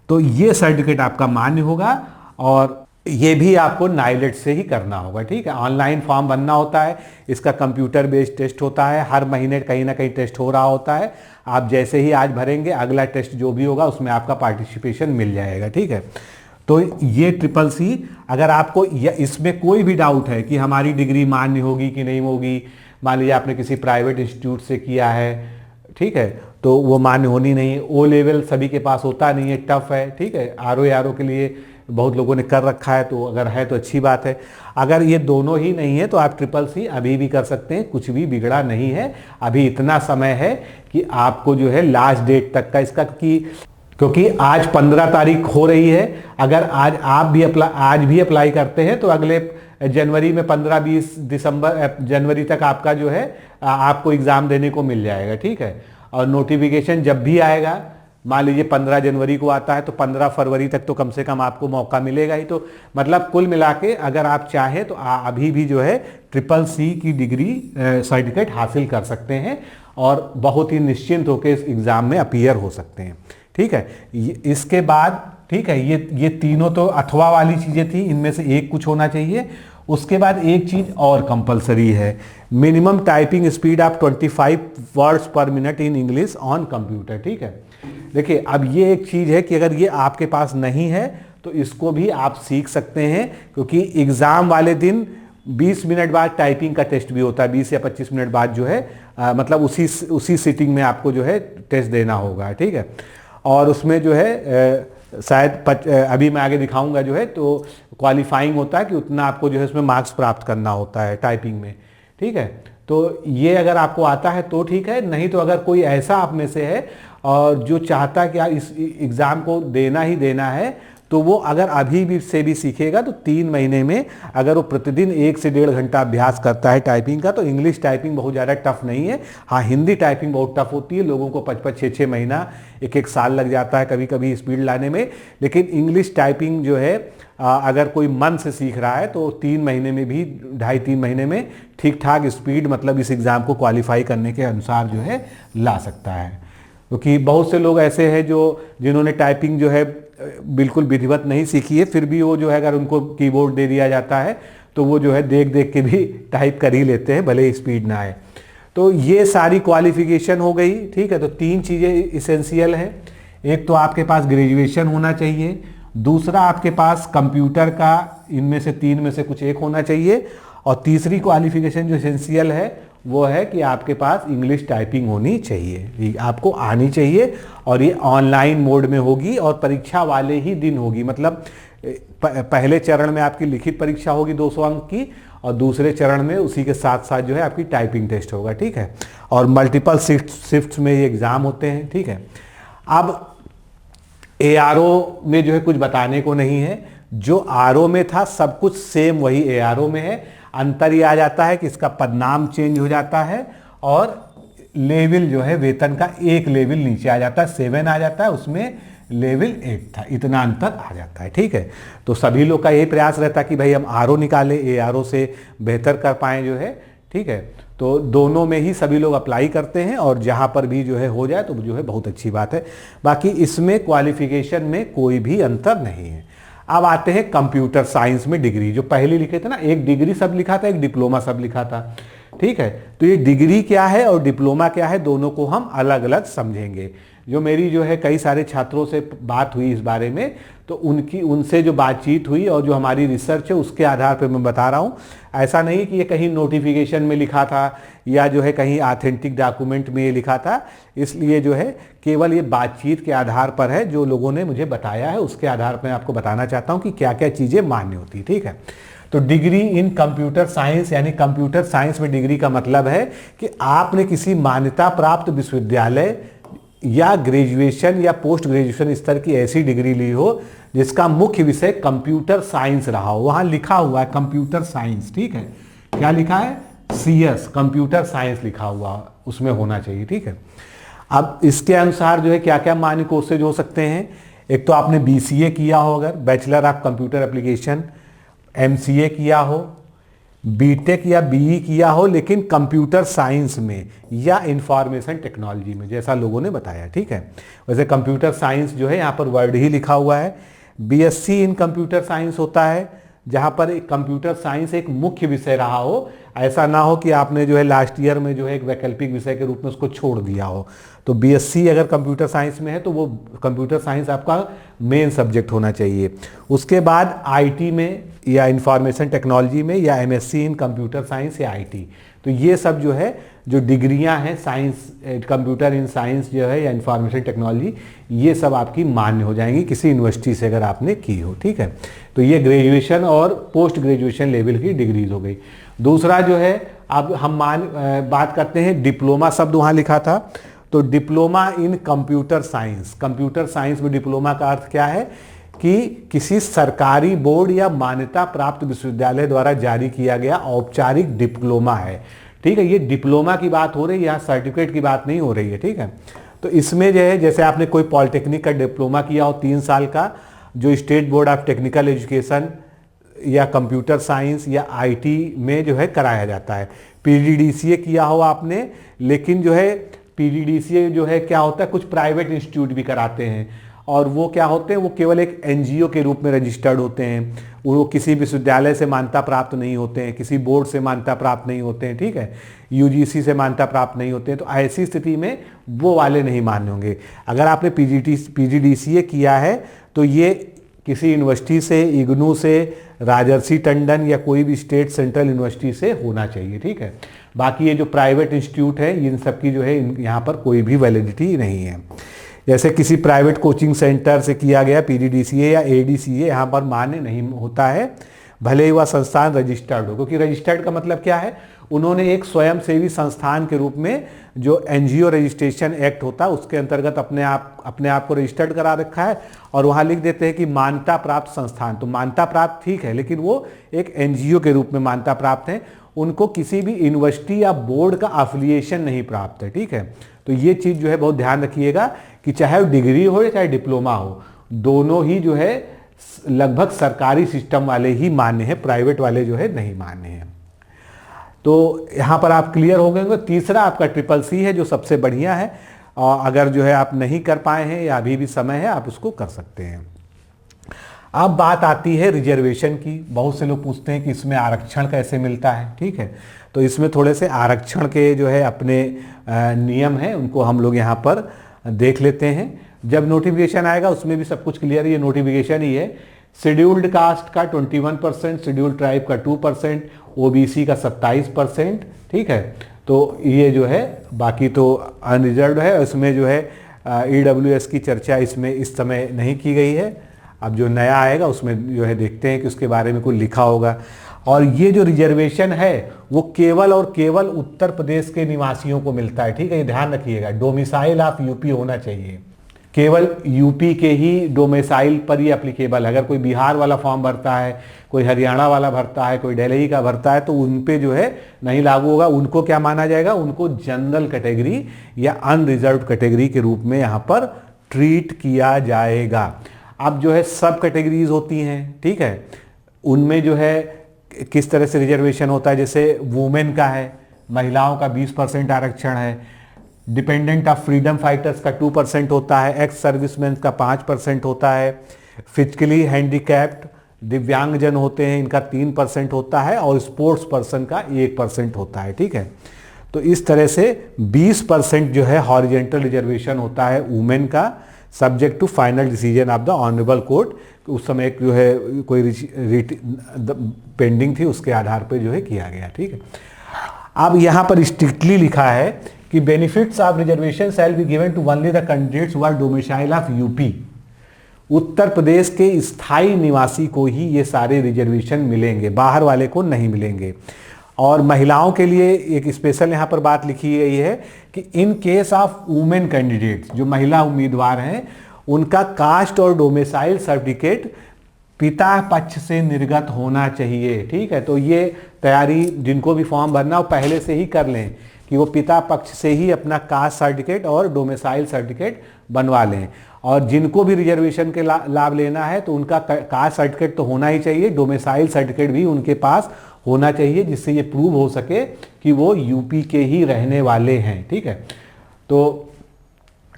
तो ये सर्टिफिकेट आपका मान्य होगा और ये भी आपको नाइलेट से ही करना होगा, ठीक है। ऑनलाइन फॉर्म भरना होता है, इसका कंप्यूटर बेस्ड टेस्ट होता है, हर महीने कहीं ना कहीं टेस्ट हो रहा होता है। आप जैसे ही आज भरेंगे अगला टेस्ट जो भी होगा उसमें आपका पार्टिसिपेशन मिल जाएगा, ठीक है। तो ये CCC, अगर आपको इसमें कोई भी डाउट है कि हमारी डिग्री मान्य होगी कि नहीं होगी, मान लीजिए आपने किसी प्राइवेट इंस्टीट्यूट से किया है, ठीक है, तो वो मान्य होनी नहीं है। ओ लेवल सभी के पास होता नहीं है, टफ है, ठीक है, आरओ के लिए बहुत लोगों ने कर रखा है, तो अगर है तो अच्छी बात है। अगर ये दोनों ही नहीं है तो आप CCC अभी भी कर सकते हैं, कुछ भी बिगड़ा नहीं है। अभी इतना समय है कि आपको जो है लास्ट डेट तक का इसका, क्योंकि आज 15 तारीख हो रही है, अगर आज आप भी अप्लाई करते हैं तो अगले जनवरी में 15-20 दिसंबर जनवरी तक आपका जो है आपको एग्ज़ाम देने को मिल जाएगा, ठीक है। और नोटिफिकेशन जब भी आएगा, मान लीजिए 15 जनवरी को आता है तो 15 फरवरी तक तो कम से कम आपको मौका मिलेगा ही। तो मतलब कुल मिला के अगर आप चाहें तो अभी भी जो है CCC की डिग्री सर्टिफिकेट हासिल कर सकते हैं और बहुत ही निश्चिंत होकर इस एग्ज़ाम में अपीयर हो सकते हैं, ठीक है। इसके बाद, ठीक है, ये तीनों तो अथवा वाली चीज़ें थी, इनमें से एक कुछ होना चाहिए। उसके बाद एक चीज़ और कंपलसरी है, minimum typing speed of 25 words पर minute in English on computer, ठीक है। देखिए अब ये एक चीज़ है कि अगर ये आपके पास नहीं है तो इसको भी आप सीख सकते हैं, क्योंकि एग्ज़ाम वाले दिन 20 मिनट बाद टाइपिंग का टेस्ट भी होता है, 20 या 25 मिनट बाद जो है मतलब उसी सिटिंग में आपको जो है टेस्ट देना होगा, ठीक है। और उसमें जो है शायद अभी मैं आगे दिखाऊंगा जो है, तो क्वालिफाइंग होता है कि उतना आपको जो है उसमें मार्क्स प्राप्त करना होता है टाइपिंग में, ठीक है। तो ये अगर आपको आता है तो ठीक है, नहीं तो अगर कोई ऐसा आप में से है और जो चाहता है कि आप इस एग्ज़ाम को देना ही देना है, तो वो अगर अभी भी से भी सीखेगा तो 3 महीने में अगर वो प्रतिदिन 1 से 1.5 घंटा अभ्यास करता है टाइपिंग का, तो इंग्लिश टाइपिंग बहुत ज़्यादा टफ नहीं है। हाँ, हिंदी टाइपिंग बहुत टफ होती है, लोगों को 5-5, 6-6 महीना, 1-1 साल लग जाता है कभी कभी स्पीड लाने में। लेकिन इंग्लिश टाइपिंग जो है अगर कोई मन से सीख रहा है तो 3 महीने में भी, 2.5-3 महीने में ठीक ठाक स्पीड, मतलब इस एग्ज़ाम को क्वालिफाई करने के अनुसार जो है ला सकता है। क्योंकि बहुत से लोग ऐसे हैं जिन्होंने टाइपिंग जो है बिल्कुल विधिवत नहीं सीखी है, फिर भी वो जो है अगर उनको कीबोर्ड दे दिया जाता है तो वो जो है देख देख के भी टाइप कर ही लेते हैं, भले ही स्पीड ना आए। तो ये सारी क्वालिफिकेशन हो गई, ठीक है। तो 3 चीज़ें इसेंशियल हैं। एक तो आपके पास ग्रेजुएशन होना चाहिए, दूसरा आपके पास कंप्यूटर का इनमें से 3 में से कुछ एक होना चाहिए, और तीसरी क्वालिफिकेशन जो इसेंशियल है वो है कि आपके पास इंग्लिश टाइपिंग होनी चाहिए, आपको आनी चाहिए, और ये ऑनलाइन मोड में होगी और परीक्षा वाले ही दिन होगी। मतलब पहले चरण में आपकी लिखित परीक्षा होगी 200 अंक की, और दूसरे चरण में उसी के साथ साथ जो है आपकी टाइपिंग टेस्ट होगा, ठीक है। और मल्टीपल शिफ्ट्स में ये एग्ज़ाम होते हैं, ठीक है। अब ARO में जो है कुछ बताने को नहीं है, जो RO में था सब कुछ सेम वही ARO में है। अंतर ये आ जाता है कि इसका पदनाम चेंज हो जाता है और लेवल जो है वेतन का 1 लेवल नीचे आ जाता है, 7 आ जाता है, उसमें लेवल 8 था, इतना अंतर आ जाता है। ठीक है, तो सभी लोग का यही प्रयास रहता है कि भाई हम आरओ निकालें, एआरओ से बेहतर कर पाएँ जो है। ठीक है, तो दोनों में ही सभी लोग अप्लाई करते हैं और जहाँ पर भी जो है हो जाए तो जो है बहुत अच्छी बात है। बाकी इसमें क्वालिफिकेशन में कोई भी अंतर नहीं है। अब आते हैं कंप्यूटर साइंस में डिग्री, जो पहले लिखे थे ना, एक डिग्री सब लिखा था, एक डिप्लोमा सब लिखा था। ठीक है, तो ये डिग्री क्या है और डिप्लोमा क्या है, दोनों को हम अलग अलग समझेंगे। जो मेरी जो है कई सारे छात्रों से बात हुई इस बारे में, तो उनसे जो बातचीत हुई और जो हमारी रिसर्च है उसके आधार पर मैं बता रहा हूँ। ऐसा नहीं कि ये कहीं नोटिफिकेशन में लिखा था या जो है कहीं ऑथेंटिक डॉक्यूमेंट में ये लिखा था, इसलिए जो है केवल ये बातचीत के आधार पर है, जो लोगों ने मुझे बताया है उसके आधार पर मैं आपको बताना चाहता हूँ कि क्या क्या चीज़ें मान्य होती। ठीक है, तो डिग्री इन कंप्यूटर साइंस, यानी कंप्यूटर साइंस में डिग्री का मतलब है कि आपने किसी मान्यता प्राप्त विश्वविद्यालय या ग्रेजुएशन या पोस्ट ग्रेजुएशन स्तर की ऐसी डिग्री ली हो जिसका मुख्य विषय कंप्यूटर साइंस रहा हो। वहां लिखा हुआ है कंप्यूटर साइंस। ठीक है, क्या लिखा है, CS कंप्यूटर साइंस लिखा हुआ उसमें होना चाहिए। ठीक है, अब इसके अनुसार जो है क्या क्या मान्य कोर्सेज हो सकते हैं। एक तो आपने BCA किया हो, अगर bachelor of computer application, MCA किया हो, BTech या BE किया हो लेकिन कंप्यूटर साइंस में या इंफॉर्मेशन टेक्नोलॉजी में, जैसा लोगों ने बताया। ठीक है, वैसे कंप्यूटर साइंस जो है यहाँ पर वर्ड ही लिखा हुआ है। BSc इन कंप्यूटर साइंस होता है जहाँ पर कंप्यूटर साइंस एक मुख्य विषय रहा हो, ऐसा ना हो कि आपने जो है लास्ट ईयर में जो है एक वैकल्पिक विषय के रूप में उसको छोड़ दिया हो। तो BSc अगर कंप्यूटर साइंस में है तो वो कंप्यूटर साइंस आपका मेन सब्जेक्ट होना चाहिए। उसके बाद IT में या इंफॉर्मेशन टेक्नोलॉजी में या MSc इन कंप्यूटर साइंस या IT, तो ये सब जो है जो डिग्रियां हैं साइंस, कंप्यूटर इन साइंस जो है या इंफॉर्मेशन टेक्नोलॉजी, ये सब आपकी मान्य हो जाएंगी किसी यूनिवर्सिटी से अगर आपने की हो। ठीक है, तो ये ग्रेजुएशन और पोस्ट ग्रेजुएशन लेवल की डिग्रीज हो गई। दूसरा जो है, अब हम बात करते हैं डिप्लोमा, शब्द वहाँ लिखा था, तो diploma in computer science. Computer science में डिप्लोमा का अर्थ क्या है कि किसी सरकारी बोर्ड या मान्यता प्राप्त विश्वविद्यालय द्वारा जारी किया गया औपचारिक डिप्लोमा है। ठीक है, ये डिप्लोमा की बात हो रही है, यहाँ सर्टिफिकेट की बात नहीं हो रही है। ठीक है, तो इसमें जो है जैसे आपने कोई पॉलिटेक्निक का डिप्लोमा किया हो 3 साल का, जो state board of technical education या कंप्यूटर साइंस या IT में जो है कराया जाता है। PGDCA किया हो आपने, लेकिन जो है PGDCA जो है क्या होता है, कुछ प्राइवेट इंस्टीट्यूट भी कराते हैं और वो क्या होते हैं, वो केवल एक NGO के रूप में रजिस्टर्ड होते हैं, वो किसी विश्वविद्यालय से मान्यता प्राप्त नहीं होते हैं, किसी बोर्ड से मान्यता प्राप्त नहीं होते हैं। ठीक है, UGC से मान्यता प्राप्त नहीं होते हैं, तो ऐसी स्थिति में वो वाले नहीं मान्य होंगे। अगर आपने PGDCA किया है तो ये किसी यूनिवर्सिटी से, इग्नू से, राजर्षि टंडन या कोई भी स्टेट सेंट्रल यूनिवर्सिटी से होना चाहिए। ठीक है, बाकी ये जो प्राइवेट इंस्टीट्यूट है इन सब की जो है यहाँ पर कोई भी वैलिडिटी नहीं है। जैसे किसी प्राइवेट कोचिंग सेंटर से किया गया PGDCA या ADCA यहाँ पर मान्य नहीं होता है, भले ही वह संस्थान रजिस्टर्ड हो। क्योंकि रजिस्टर्ड का मतलब क्या है, उन्होंने एक स्वयंसेवी संस्थान के रूप में जो NGO रजिस्ट्रेशन एक्ट होता है उसके अंतर्गत अपने आप को रजिस्टर्ड करा रखा है और वहाँ लिख देते हैं कि मान्यता प्राप्त संस्थान। तो मान्यता प्राप्त ठीक है, लेकिन वो एक NGO के रूप में मान्यता प्राप्त है, उनको किसी भी यूनिवर्सिटी या बोर्ड का एफिलिएशन नहीं प्राप्त है। ठीक है, तो ये चीज़ जो है बहुत ध्यान रखिएगा कि चाहे वो डिग्री हो या चाहे डिप्लोमा हो, दोनों ही जो है लगभग सरकारी सिस्टम वाले ही मान्य हैं, प्राइवेट वाले जो है नहीं मान्य हैं। तो यहाँ पर आप क्लियर हो गए होंगे। तीसरा आपका CCC है जो सबसे बढ़िया है, और अगर जो है आप नहीं कर पाए हैं या अभी भी समय है आप उसको कर सकते हैं। अब बात आती है रिजर्वेशन की। बहुत से लोग पूछते हैं कि इसमें आरक्षण कैसे मिलता है। ठीक है, तो इसमें थोड़े से आरक्षण के जो है अपने नियम हैं, उनको हम लोग यहाँ पर देख लेते हैं। जब नोटिफिकेशन आएगा उसमें भी सब कुछ क्लियर है, ये नोटिफिकेशन ही है। शेड्यूल्ड कास्ट का 21%, शेड्यूल्ड ट्राइब का 2%, OBC का 27%। ठीक है, तो ये जो है बाकी तो अनरिजर्व्ड है। इसमें जो है EWS की चर्चा इसमें इस समय नहीं की गई है। अब जो नया आएगा उसमें जो है देखते हैं कि उसके बारे में कुछ लिखा होगा। और ये जो रिजर्वेशन है वो केवल और केवल उत्तर प्रदेश के निवासियों को मिलता है। ठीक है, ये ध्यान रखिएगा, डोमिसाइल ऑफ यूपी होना चाहिए, केवल यूपी के ही डोमिसाइल पर ही एप्लीकेबल। अगर कोई बिहार वाला फॉर्म भरता है, कोई हरियाणा वाला भरता है, कोई दिल्ली का भरता है, तो उन पे जो है नहीं लागू होगा। उनको क्या माना जाएगा, उनको जनरल कैटेगरी या अनरिजर्व्ड कैटेगरी के रूप में यहाँ पर ट्रीट किया जाएगा। अब जो है सब कैटेगरीज होती हैं, ठीक है, उनमें जो है किस तरह से रिजर्वेशन होता है। जैसे वुमेन का है, महिलाओं का 20% आरक्षण है, डिपेंडेंट ऑफ फ्रीडम फाइटर्स का 2% होता है, एक्स सर्विसमैन का 5% होता है, फिजिकली हैंडीकैप्ड दिव्यांगजन होते हैं इनका 3% होता है, और स्पोर्ट्स पर्सन का 1% होता है, ठीक है। तो इस तरह से 20% जो है हॉरिजेंटल रिजर्वेशन होता है वुमेन का, subject to final decision of the honourable court. उस समय जो है कोई पेंडिंग थी, उसके आधार पर जो है किया गया, ठीक है। अब यहाँ पर स्ट्रिक्टली लिखा है कि benefits of reservation shall be given to only the candidates who are domicile of UP. Uttar Pradesh के स्थायी निवासी को ही ये सारे रिजर्वेशन मिलेंगे, बाहर वाले को नहीं मिलेंगे। और महिलाओं के लिए एक स्पेशल यहाँ पर बात लिखी गई है कि in case of women candidates, जो महिला उम्मीदवार हैं, उनका कास्ट और डोमिसाइल सर्टिफिकेट पिता पक्ष से निर्गत होना चाहिए, ठीक है। तो ये तैयारी जिनको भी फॉर्म भरना, वो पहले से ही कर लें कि वो पिता पक्ष से ही अपना कास्ट सर्टिफिकेट और डोमिसाइल सर्टिफिकेट बनवा लें। और जिनको भी रिजर्वेशन के लाभ लेना है तो उनका कास्ट सर्टिफिकेट तो होना ही चाहिए, डोमिसाइल सर्टिफिकेट भी उनके पास होना चाहिए, जिससे ये प्रूव हो सके कि वो यूपी के ही रहने वाले हैं, ठीक है। तो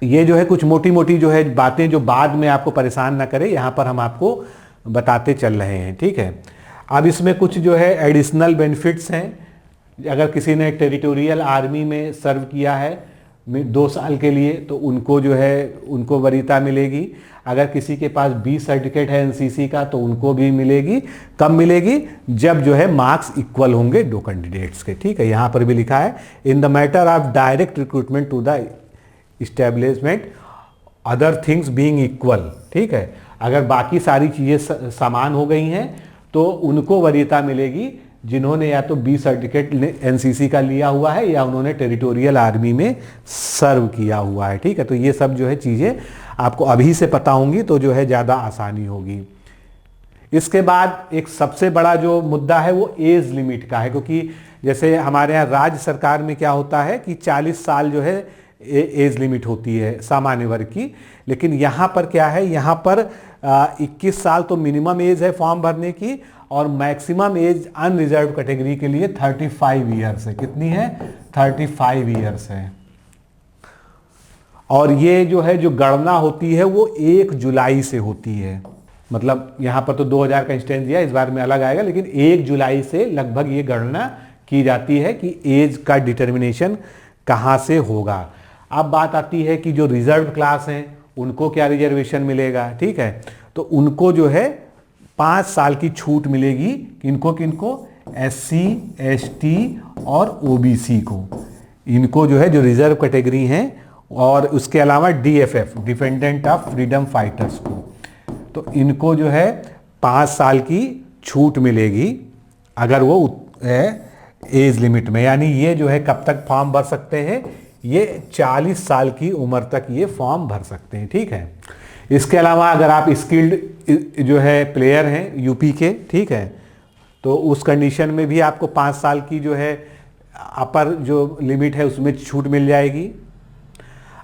ये जो है कुछ मोटी मोटी जो है बातें जो बाद में आपको परेशान ना करे, यहाँ पर हम आपको बताते चल रहे हैं, ठीक है। अब इसमें कुछ जो है एडिशनल बेनिफिट्स हैं। अगर किसी ने टेरिटोरियल आर्मी में सर्व किया है 2 साल के लिए, तो उनको जो है उनको वरीयता मिलेगी। अगर किसी के पास 20 सर्टिफिकेट है एनसीसी का, तो उनको भी मिलेगी। कब मिलेगी? जब जो है मार्क्स इक्वल होंगे 2 कैंडिडेट्स के, ठीक है। यहाँ पर भी लिखा है in the matter of direct recruitment to the establishment other things being equal, ठीक है। अगर बाकी सारी चीज़ें समान हो गई हैं तो उनको वरीयता मिलेगी जिन्होंने या तो 20 सर्टिफिकेट एनसीसी का लिया हुआ है या उन्होंने टेरिटोरियल आर्मी में सर्व किया हुआ है, ठीक है। तो ये सब जो है चीज़ें आपको अभी से पता होंगी तो जो है ज़्यादा आसानी होगी। इसके बाद एक सबसे बड़ा जो मुद्दा है वो एज लिमिट का है, क्योंकि जैसे हमारे यहाँ राज्य सरकार में क्या होता है कि 40 साल जो है एज लिमिट होती है सामान्य वर्ग की, लेकिन यहाँ पर क्या है, यहाँ पर 21 साल तो मिनिमम एज है फॉर्म भरने की, और मैक्सिमम एज अनरिजर्व कैटेगरी के लिए 35 ईयर्स है। कितनी है? 35 ईयर्स है। और ये जो है जो गणना होती है वो 1 जुलाई से होती है। मतलब यहाँ पर तो 2000 का इंस्टेंस दिया, इस बार में अलग आएगा, लेकिन 1 जुलाई से लगभग ये गणना की जाती है कि एज का डिटर्मिनेशन कहाँ से होगा। अब बात आती है कि जो रिजर्व क्लास हैं उनको क्या रिजर्वेशन मिलेगा, ठीक है। तो उनको जो है 5 साल की छूट मिलेगी। किनको किनको? SC, ST और OBC को, इनको जो है जो रिजर्व कैटेगरी हैं, और उसके अलावा DFF dependent of freedom fighters को, तो इनको जो है 5 साल की छूट मिलेगी अगर वो एज लिमिट में। यानी ये जो है कब तक फॉर्म भर सकते हैं? ये 40 साल की उम्र तक ये फॉर्म भर सकते हैं, ठीक है। इसके अलावा अगर आप स्किल्ड जो है प्लेयर हैं यूपी के, ठीक है, तो उस कंडीशन में भी आपको 5 साल की जो है अपर जो लिमिट है उसमें छूट मिल जाएगी।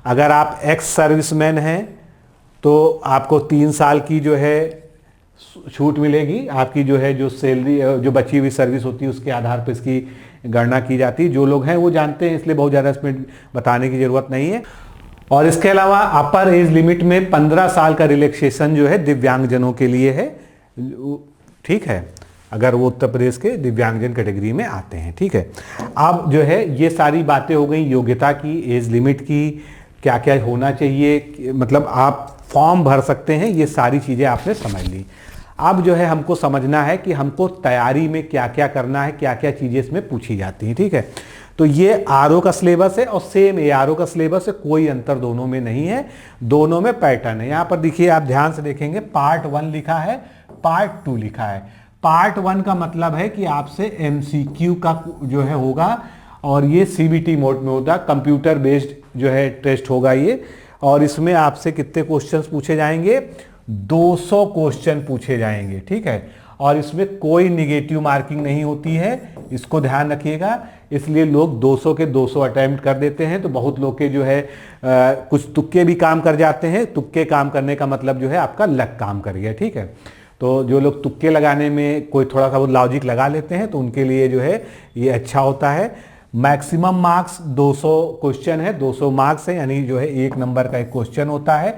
अगर आप एक्स सर्विसमैन हैं तो आपको 3 साल की जो है छूट मिलेगी। आपकी जो है जो सैलरी जो बची हुई सर्विस होती है उसके आधार पर इसकी गणना की जाती है। जो लोग हैं वो जानते हैं, इसलिए बहुत ज़्यादा इसमें बताने की ज़रूरत नहीं है। और इसके अलावा अपर एज लिमिट में 15 साल का रिलैक्सेशन जो है दिव्यांगजनों के लिए है, ठीक है, अगर वो उत्तर प्रदेश के दिव्यांगजन कैटेगरी में आते हैं, ठीक है। अब जो है ये सारी बातें हो गई योग्यता की, एज लिमिट की, क्या क्या होना चाहिए, मतलब आप फॉर्म भर सकते हैं, ये सारी चीज़ें आपने समझ ली। अब जो है हमको समझना है कि हमको तैयारी में क्या क्या करना है, क्या क्या चीज़ें इसमें पूछी जाती हैं, ठीक है। तो ये आरओ का सिलेबस है और सेम एआरओ का सिलेबस है, कोई अंतर दोनों में नहीं है, दोनों में पैटर्न है। यहाँ पर देखिए, आप ध्यान से देखेंगे पार्ट 1 लिखा है, पार्ट 2 लिखा है। पार्ट 1 का मतलब है कि आपसे MCQ का जो है होगा, और ये CBT मोड में होता, कंप्यूटर बेस्ड जो है टेस्ट होगा ये, और इसमें आपसे कितने क्वेश्चंस पूछे जाएंगे? 200 क्वेश्चन पूछे जाएंगे, ठीक है। और इसमें कोई निगेटिव मार्किंग नहीं होती है, इसको ध्यान रखिएगा। इसलिए लोग 200 के 200 अटेम्प्ट कर देते हैं। तो बहुत लोग के जो है कुछ तुक्के भी काम कर जाते हैं। तुक्के काम करने का मतलब जो है आपका लक काम कर गया, ठीक है। तो जो लोग तुक्के लगाने में कोई थोड़ा सा वो लॉजिक लगा लेते हैं तो उनके लिए जो है ये अच्छा होता है। मैक्सिमम मार्क्स 200 क्वेश्चन है, 200 मार्क्स है, यानी जो है 1 नंबर का एक क्वेश्चन होता है।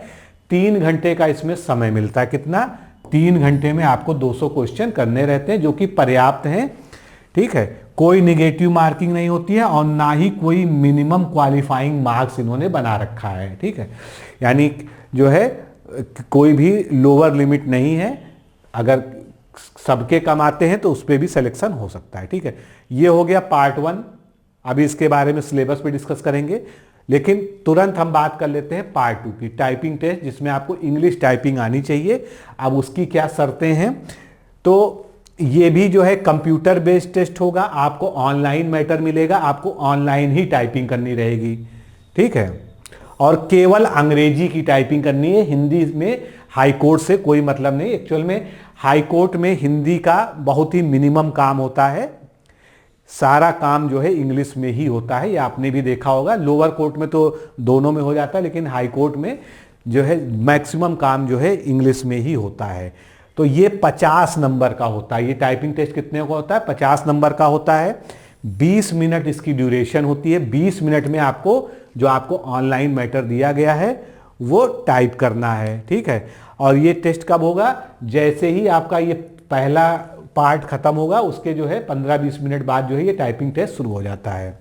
3 घंटे का इसमें समय मिलता है। कितना? 3 घंटे में आपको 200 क्वेश्चन करने रहते हैं, जो कि पर्याप्त हैं, ठीक है। कोई निगेटिव मार्किंग नहीं होती है और ना ही कोई मिनिमम क्वालिफाइंग मार्क्स इन्होंने बना रखा है, ठीक है। यानी जो है कोई भी लोअर लिमिट नहीं है। अगर सबके कम आते हैं तो उस पर भी सिलेक्शन हो सकता है, ठीक है। ये हो गया पार्ट 1। अभी इसके बारे में सिलेबस पे डिस्कस करेंगे, लेकिन तुरंत हम बात कर लेते हैं पार्ट 2 की, टाइपिंग टेस्ट, जिसमें आपको इंग्लिश टाइपिंग आनी चाहिए। अब उसकी क्या शर्तें हैं? तो ये भी जो है कंप्यूटर बेस्ड टेस्ट होगा, आपको ऑनलाइन मैटर मिलेगा, आपको ऑनलाइन ही टाइपिंग करनी रहेगी, ठीक है। और केवल अंग्रेजी की टाइपिंग करनी है, हिंदी में हाई कोर्ट से कोई मतलब नहीं। एक्चुअल में हाई कोर्ट में हिंदी का बहुत ही मिनिमम काम होता है, सारा काम जो है इंग्लिश में ही होता है। ये आपने भी देखा होगा। लोअर कोर्ट में तो दोनों में हो जाता है, लेकिन हाई कोर्ट में जो है मैक्सिमम काम जो है इंग्लिश में ही होता है। तो ये 50 नंबर का होता है। ये टाइपिंग टेस्ट कितने का होता है? 50 नंबर का होता है। 20 मिनट इसकी ड्यूरेशन होती है। 20 मिनट में आपको जो आपको ऑनलाइन मैटर दिया गया है वो टाइप करना है, ठीक है। और ये टेस्ट कब होगा? जैसे ही आपका ये पहला पार्ट खत्म होगा, उसके जो है 15-20 मिनट बाद जो है ये टाइपिंग टेस्ट शुरू हो जाता है।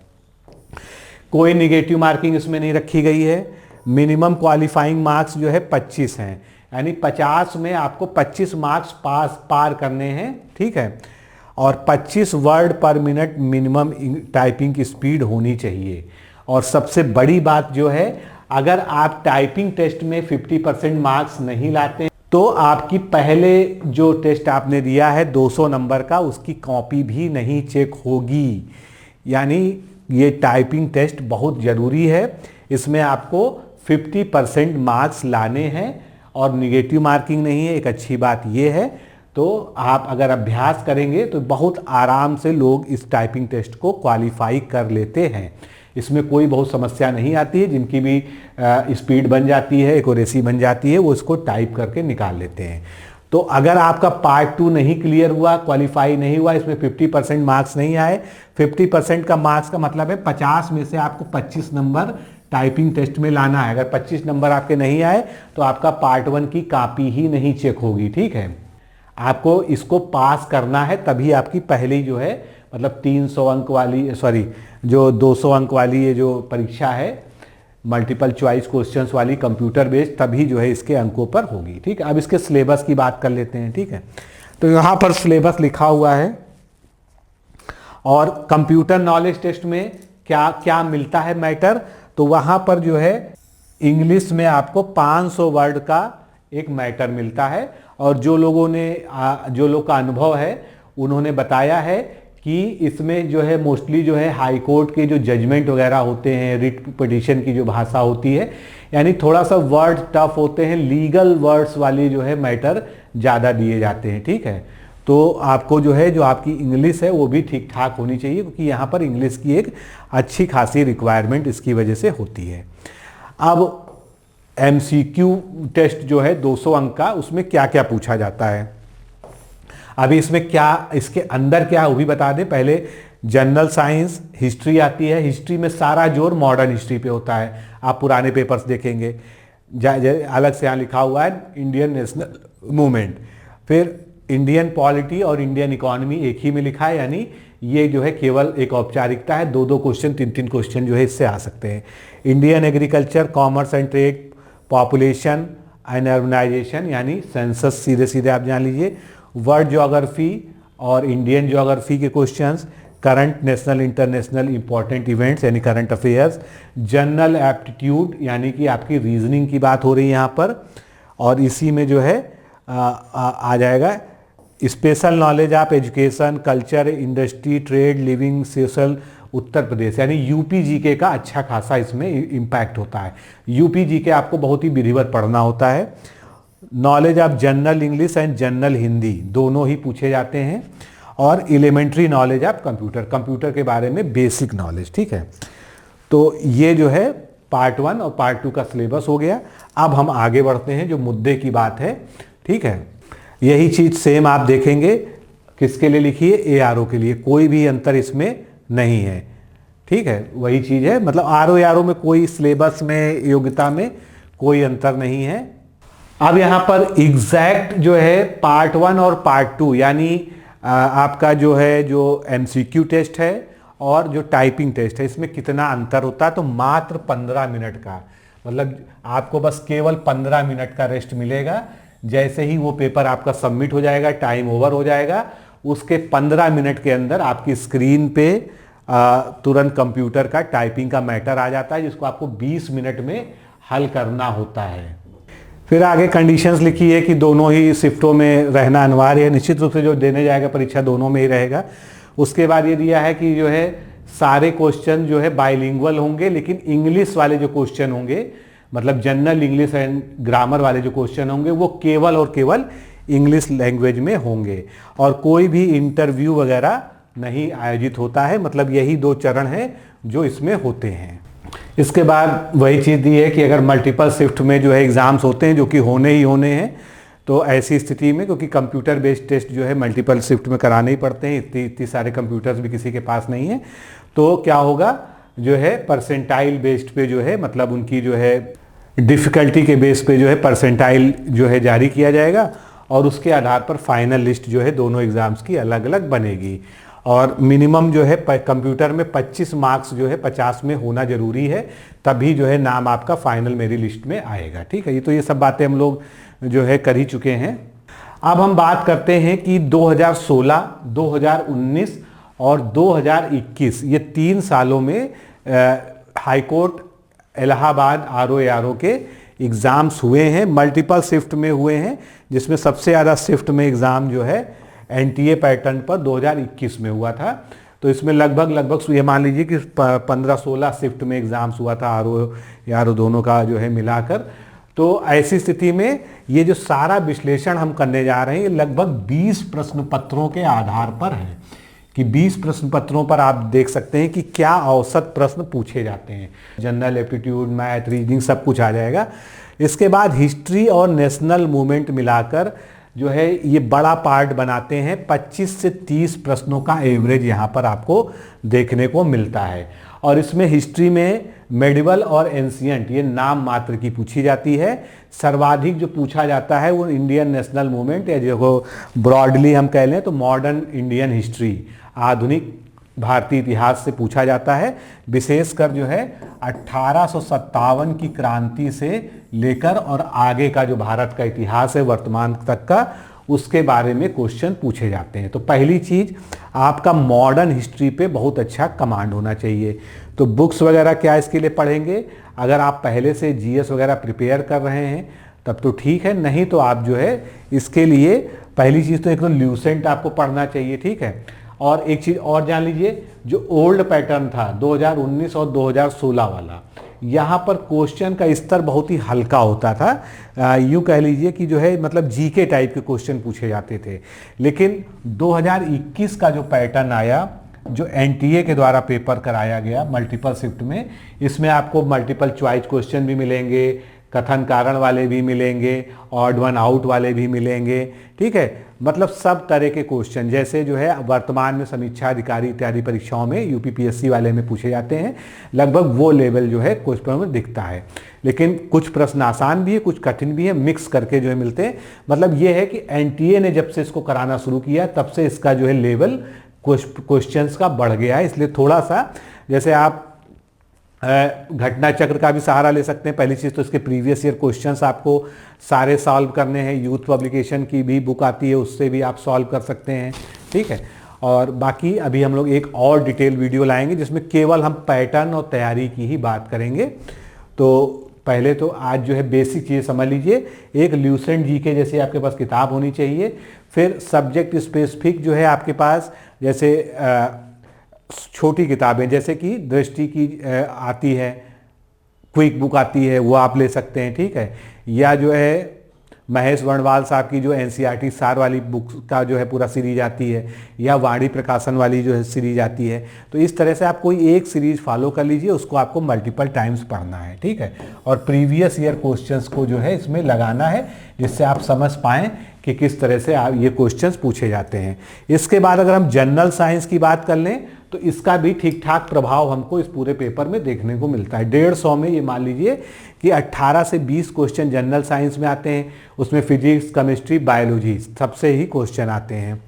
कोई निगेटिव मार्किंग इसमें नहीं रखी गई है। मिनिमम क्वालिफाइंग मार्क्स जो है 25 हैं, यानी 50 में आपको 25 मार्क्स पार करने हैं, ठीक है। और 25 वर्ड पर मिनट मिनिमम टाइपिंग की स्पीड होनी चाहिए। और सबसे बड़ी बात जो है, अगर आप टाइपिंग टेस्ट में 50% मार्क्स नहीं लाते तो आपकी पहले जो टेस्ट आपने दिया है 200 नंबर का, उसकी कॉपी भी नहीं चेक होगी। यानी ये टाइपिंग टेस्ट बहुत ज़रूरी है। इसमें आपको 50% मार्क्स लाने हैं और निगेटिव मार्किंग नहीं है। एक अच्छी बात ये है। तो आप अगर अभ्यास करेंगे तो बहुत आराम से लोग इस टाइपिंग टेस्ट को क्वालिफाई कर लेते हैं। इसमें कोई बहुत समस्या नहीं आती है। जिनकी भी स्पीड बन जाती है, एक्यूरेसी बन जाती है, वो इसको टाइप करके निकाल लेते हैं। तो अगर आपका पार्ट 2 नहीं क्लियर हुआ, क्वालिफाई नहीं हुआ, इसमें 50% मार्क्स नहीं आए, 50% का मार्क्स का मतलब है 50 में से आपको 25 नंबर टाइपिंग टेस्ट में लाना है। अगर 25 नंबर आपके नहीं आए तो आपका पार्ट 1 की कॉपी ही नहीं चेक होगी, ठीक है। आपको इसको पास करना है, तभी आपकी पहली जो है मतलब 300 अंक वाली जो 200 अंक वाली ये जो परीक्षा है मल्टीपल चॉइस क्वेश्चंस वाली कंप्यूटर बेस्ड, तभी जो है इसके अंकों पर होगी, ठीक है। अब इसके सिलेबस की बात कर लेते हैं, ठीक है। तो यहाँ पर सिलेबस लिखा हुआ है और कंप्यूटर नॉलेज टेस्ट में क्या क्या मिलता है मैटर। तो वहाँ पर जो है इंग्लिश में आपको 500 वर्ड का एक मैटर मिलता है। और जो लोग का अनुभव है उन्होंने बताया है कि इसमें जो है मोस्टली जो है हाई कोर्ट के जो जजमेंट वगैरह होते हैं, रिट पिटीशन की जो भाषा होती है, यानी थोड़ा सा वर्ड टफ होते हैं, लीगल वर्ड्स वाली जो है मैटर ज़्यादा दिए जाते हैं, ठीक है। तो आपको जो है जो आपकी इंग्लिश है वो भी ठीक ठाक होनी चाहिए, क्योंकि यहाँ पर इंग्लिश की एक अच्छी खासी रिक्वायरमेंट इसकी वजह से होती है। अब MCQ टेस्ट जो है 200 अंक का, उसमें क्या क्या पूछा जाता है, अभी इसमें क्या, इसके अंदर क्या है वो भी बता दें। पहले जनरल साइंस, हिस्ट्री आती है। हिस्ट्री में सारा जोर मॉडर्न हिस्ट्री पे होता है। आप पुराने पेपर्स देखेंगे, अलग से यहाँ लिखा हुआ है इंडियन नेशनल मूवमेंट, फिर इंडियन पॉलिटी और इंडियन इकोनॉमी एक ही में लिखा है, यानी ये जो है केवल एक औपचारिकता है। 2-2 क्वेश्चन, 3-3 क्वेश्चन जो है इससे आ सकते हैं। Indian agriculture, commerce and trade, population and urbanisation यानी सेंसस, सीधे सीधे आप जान लीजिए। वर्ल्ड ज्योग्राफी और इंडियन ज्योग्राफी के questions, current national international important events यानी करंट अफेयर्स, जनरल एप्टीट्यूड यानी कि आपकी रीजनिंग की बात हो रही है यहाँ पर। और इसी में जो है आ जाएगा स्पेशल नॉलेज आप education, culture, industry, trade, living, social, Uttar Pradesh यानी यूपी जीके का अच्छा खासा इसमें इम्पैक्ट होता है। यूपी जीके आपको बहुत ही विधिवत पढ़ना होता है। Knowledge of general English and general Hindi दोनों ही पूछे जाते हैं, और elementary knowledge of computer, computer के बारे में बेसिक नॉलेज। ठीक है, तो ये जो है पार्ट 1 और पार्ट 2 का सिलेबस हो गया। अब हम आगे बढ़ते हैं, जो मुद्दे की बात है। ठीक है, यही चीज सेम आप देखेंगे, किसके लिए लिखी है, ARO के लिए, कोई भी अंतर इसमें नहीं है। ठीक है, वही चीज है, मतलब RO ARO में कोई सिलेबस में, योग्यता में कोई अंतर नहीं है। अब यहां पर एग्जैक्ट जो है पार्ट 1 और पार्ट 2, यानी आपका जो है जो MCQ टेस्ट है और जो टाइपिंग टेस्ट है, इसमें कितना अंतर होता है, तो मात्र 15 मिनट का, मतलब आपको बस केवल 15 मिनट का रेस्ट मिलेगा। जैसे ही वो पेपर आपका सबमिट हो जाएगा, टाइम ओवर हो जाएगा, उसके 15 मिनट के अंदर आपकी स्क्रीन पे तुरंत कंप्यूटर का टाइपिंग का मैटर आ जाता है, जिसको आपको 20 मिनट में हल करना होता है। फिर आगे कंडीशंस लिखी है कि दोनों ही शिफ्टों में रहना अनिवार्य है, निश्चित रूप से जो देने जाएगा परीक्षा दोनों में ही रहेगा। उसके बाद ये दिया है कि जो है सारे क्वेश्चन जो है बाइलिंगुअल होंगे, लेकिन इंग्लिश वाले जो क्वेश्चन होंगे, मतलब जनरल इंग्लिश एंड ग्रामर वाले जो क्वेश्चन होंगे, वो केवल और केवल इंग्लिश लैंग्वेज में होंगे, और कोई भी इंटरव्यू वगैरह नहीं आयोजित होता है। मतलब यही 2 चरण हैं जो इसमें होते हैं। इसके बाद वही चीज़ दी है कि अगर मल्टीपल शिफ्ट में जो है एग्ज़ाम्स होते हैं, जो कि होने ही होने हैं, तो ऐसी स्थिति में, क्योंकि कंप्यूटर बेस्ड टेस्ट जो है मल्टीपल शिफ्ट में कराने ही पड़ते हैं, इतनी सारे कंप्यूटर्स भी किसी के पास नहीं है, तो क्या होगा, जो है परसेंटाइल बेस्ड पे जो है, मतलब उनकी जो है डिफ़िकल्टी के बेस पे जो है परसेंटाइल जो है जारी किया जाएगा, और उसके आधार पर फाइनल लिस्ट जो है दोनों एग्ज़ाम्स की अलग अलग बनेगी। और मिनिमम जो है कंप्यूटर में 25 मार्क्स जो है 50 में होना जरूरी है, तभी जो है नाम आपका फाइनल मेरी लिस्ट में आएगा। ठीक है, ये तो ये सब बातें हम लोग जो है कर ही चुके हैं। अब हम बात करते हैं कि 2016, 2019 और 2021 ये 3 सालों में हाईकोर्ट इलाहाबाद RO ARO के एग्ज़ाम्स हुए हैं, मल्टीपल शिफ्ट में हुए हैं, जिसमें सबसे ज़्यादा शिफ्ट में एग्ज़ाम जो है NTA पैटर्न पर 2021 में हुआ था। तो इसमें लगभग ये मान लीजिए कि 15-16 शिफ्ट में एग्ज़ाम्स हुआ था RO ARO दोनों का जो है मिलाकर। तो ऐसी स्थिति में ये जो सारा विश्लेषण हम करने जा रहे हैं, ये लगभग 20 प्रश्न पत्रों के आधार पर है, कि 20 प्रश्न पत्रों पर आप देख सकते हैं कि क्या औसत प्रश्न पूछे जाते हैं। जनरल एप्टीट्यूड, मैथ, रीजनिंग सब कुछ आ जाएगा। इसके बाद हिस्ट्री और नेशनल मूवमेंट मिलाकर जो है ये बड़ा पार्ट बनाते हैं। 25 से 30 प्रश्नों का एवरेज यहाँ पर आपको देखने को मिलता है, और इसमें हिस्ट्री में मेडिवल और एंशियंट ये नाम मात्र की पूछी जाती है। सर्वाधिक जो पूछा जाता है वो इंडियन नेशनल मूवमेंट, या जो ब्रॉडली हम कह लें तो मॉडर्न इंडियन हिस्ट्री, आधुनिक भारतीय इतिहास से पूछा जाता है। विशेषकर जो है 1857 की क्रांति से लेकर और आगे का जो भारत का इतिहास है वर्तमान तक का, उसके बारे में क्वेश्चन पूछे जाते हैं। तो पहली चीज, आपका मॉडर्न हिस्ट्री पे बहुत अच्छा कमांड होना चाहिए। तो बुक्स वगैरह क्या इसके लिए पढ़ेंगे, अगर आप पहले से GS वगैरह प्रिपेयर कर रहे हैं तब तो ठीक है, नहीं तो आप जो है इसके लिए पहली चीज़ तो एकदम ल्यूसेंट आपको पढ़ना चाहिए। ठीक है, और एक चीज़ और जान लीजिए, जो ओल्ड पैटर्न था 2019 और 2016 वाला, यहाँ पर क्वेश्चन का स्तर बहुत ही हल्का होता था। यूँ कह लीजिए कि जो है मतलब GK टाइप के क्वेश्चन पूछे जाते थे। लेकिन 2021 का जो पैटर्न आया, जो NTA के द्वारा पेपर कराया गया मल्टीपल शिफ्ट में, इसमें आपको मल्टीपल चॉइस क्वेश्चन भी मिलेंगे, कथन कारण वाले भी मिलेंगे, ऑड वन आउट वाले भी मिलेंगे। ठीक है, मतलब सब तरह के क्वेश्चन जैसे जो है वर्तमान में समीक्षा अधिकारी इत्यादि परीक्षाओं में UPPSC वाले में पूछे जाते हैं, लगभग वो लेवल जो है क्वेश्चन में दिखता है। लेकिन कुछ प्रश्न आसान भी है, कुछ कठिन भी है, मिक्स करके जो है मिलते हैं। मतलब ये है कि NTA ने जब से इसको कराना शुरू किया तब से इसका जो है लेवल क्वेश्चंस का बढ़ गया है। इसलिए थोड़ा सा, जैसे आप घटना चक्र का भी सहारा ले सकते हैं। पहली चीज़ तो इसके प्रीवियस ईयर क्वेश्चंस आपको सारे सॉल्व करने हैं। यूथ पब्लिकेशन की भी बुक आती है, उससे भी आप सॉल्व कर सकते हैं। ठीक है, और बाकी अभी हम लोग एक और डिटेल वीडियो लाएंगे जिसमें केवल हम पैटर्न और तैयारी की ही बात करेंगे। तो पहले तो आज जो है बेसिक चीज़ समझ लीजिए, एक ल्यूसेंट GK जैसे आपके पास किताब होनी चाहिए। फिर सब्जेक्ट स्पेसिफिक जो है आपके पास, जैसे छोटी किताबें जैसे कि दृष्टि की आती है, क्विक बुक आती है, वो आप ले सकते हैं। ठीक है, या जो है महेश वर्णवाल साहब की जो एनसीईआरटी सार वाली बुक का जो है पूरा सीरीज आती है, या वाणी प्रकाशन वाली जो है सीरीज आती है। तो इस तरह से आप कोई एक सीरीज फॉलो कर लीजिए, उसको आपको मल्टीपल टाइम्स पढ़ना है, ठीक है। और प्रीवियस ईयर क्वेश्चंस को जो है इसमें लगाना है, जिससे आप समझ पाएँ कि किस तरह से आप ये क्वेश्चंस पूछे जाते हैं। इसके बाद अगर हम जनरल साइंस की बात कर लें तो इसका भी ठीक ठाक प्रभाव हमको इस पूरे पेपर में देखने को मिलता है। 150 में ये मान लीजिए कि 18 से 20 क्वेश्चन जनरल साइंस में आते हैं, उसमें फिजिक्स, केमिस्ट्री, बायोलॉजी सबसे ही क्वेश्चन आते हैं।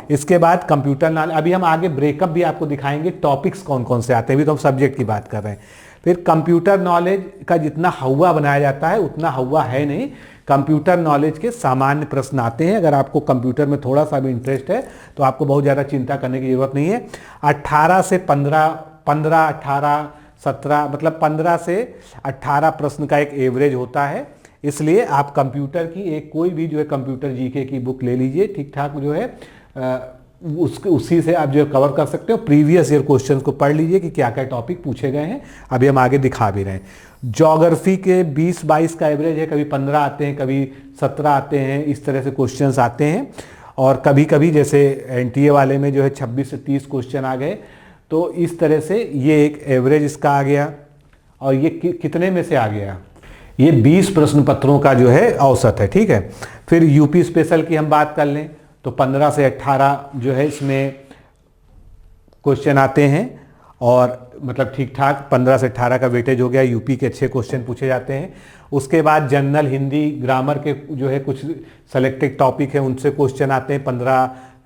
इसके बाद कंप्यूटर नॉलेज, अभी हम आगे ब्रेकअप भी आपको दिखाएंगे, टॉपिक्स कौन कौन से आते हैं, अभी तो हम सब्जेक्ट की बात कर रहे हैं। फिर कंप्यूटर नॉलेज का जितना हवा बनाया जाता है उतना हवा है नहीं, कंप्यूटर नॉलेज के सामान्य प्रश्न आते हैं। अगर आपको कंप्यूटर में थोड़ा सा भी इंटरेस्ट है तो आपको बहुत ज़्यादा चिंता करने की ज़रूरत नहीं है। 18 से 15, 18, 17 मतलब 15 से 18 प्रश्न का एक एवरेज होता है। इसलिए आप कंप्यूटर की एक कोई भी जो है कंप्यूटर जीके की बुक ले लीजिए, ठीक ठाक जो है उसी से आप जो है कवर कर सकते हो। प्रीवियस ईयर क्वेश्चंस को पढ़ लीजिए कि क्या क्या टॉपिक पूछे गए हैं, अभी हम आगे दिखा भी रहे हैं। ज्योग्राफी के 20-22 का एवरेज है, कभी 15 आते हैं, कभी 17 आते हैं, इस तरह से क्वेश्चंस आते हैं। और कभी कभी जैसे एनटीए वाले में जो है 26 से 30 क्वेश्चन आ गए, तो इस तरह से ये एक एवरेज इसका आ गया। और ये कितने में से आ गया, ये 20 प्रश्न पत्रों का जो है औसत है, ठीक है। फिर यूपी स्पेशल की हम बात कर लें तो 15 से 18 जो है इसमें क्वेश्चन आते हैं, और मतलब ठीक ठाक 15 से 18 का वेटेज हो गया, यूपी के अच्छे क्वेश्चन पूछे जाते हैं। उसके बाद जनरल हिंदी, ग्रामर के जो है कुछ सेलेक्टेड टॉपिक है उनसे क्वेश्चन आते हैं,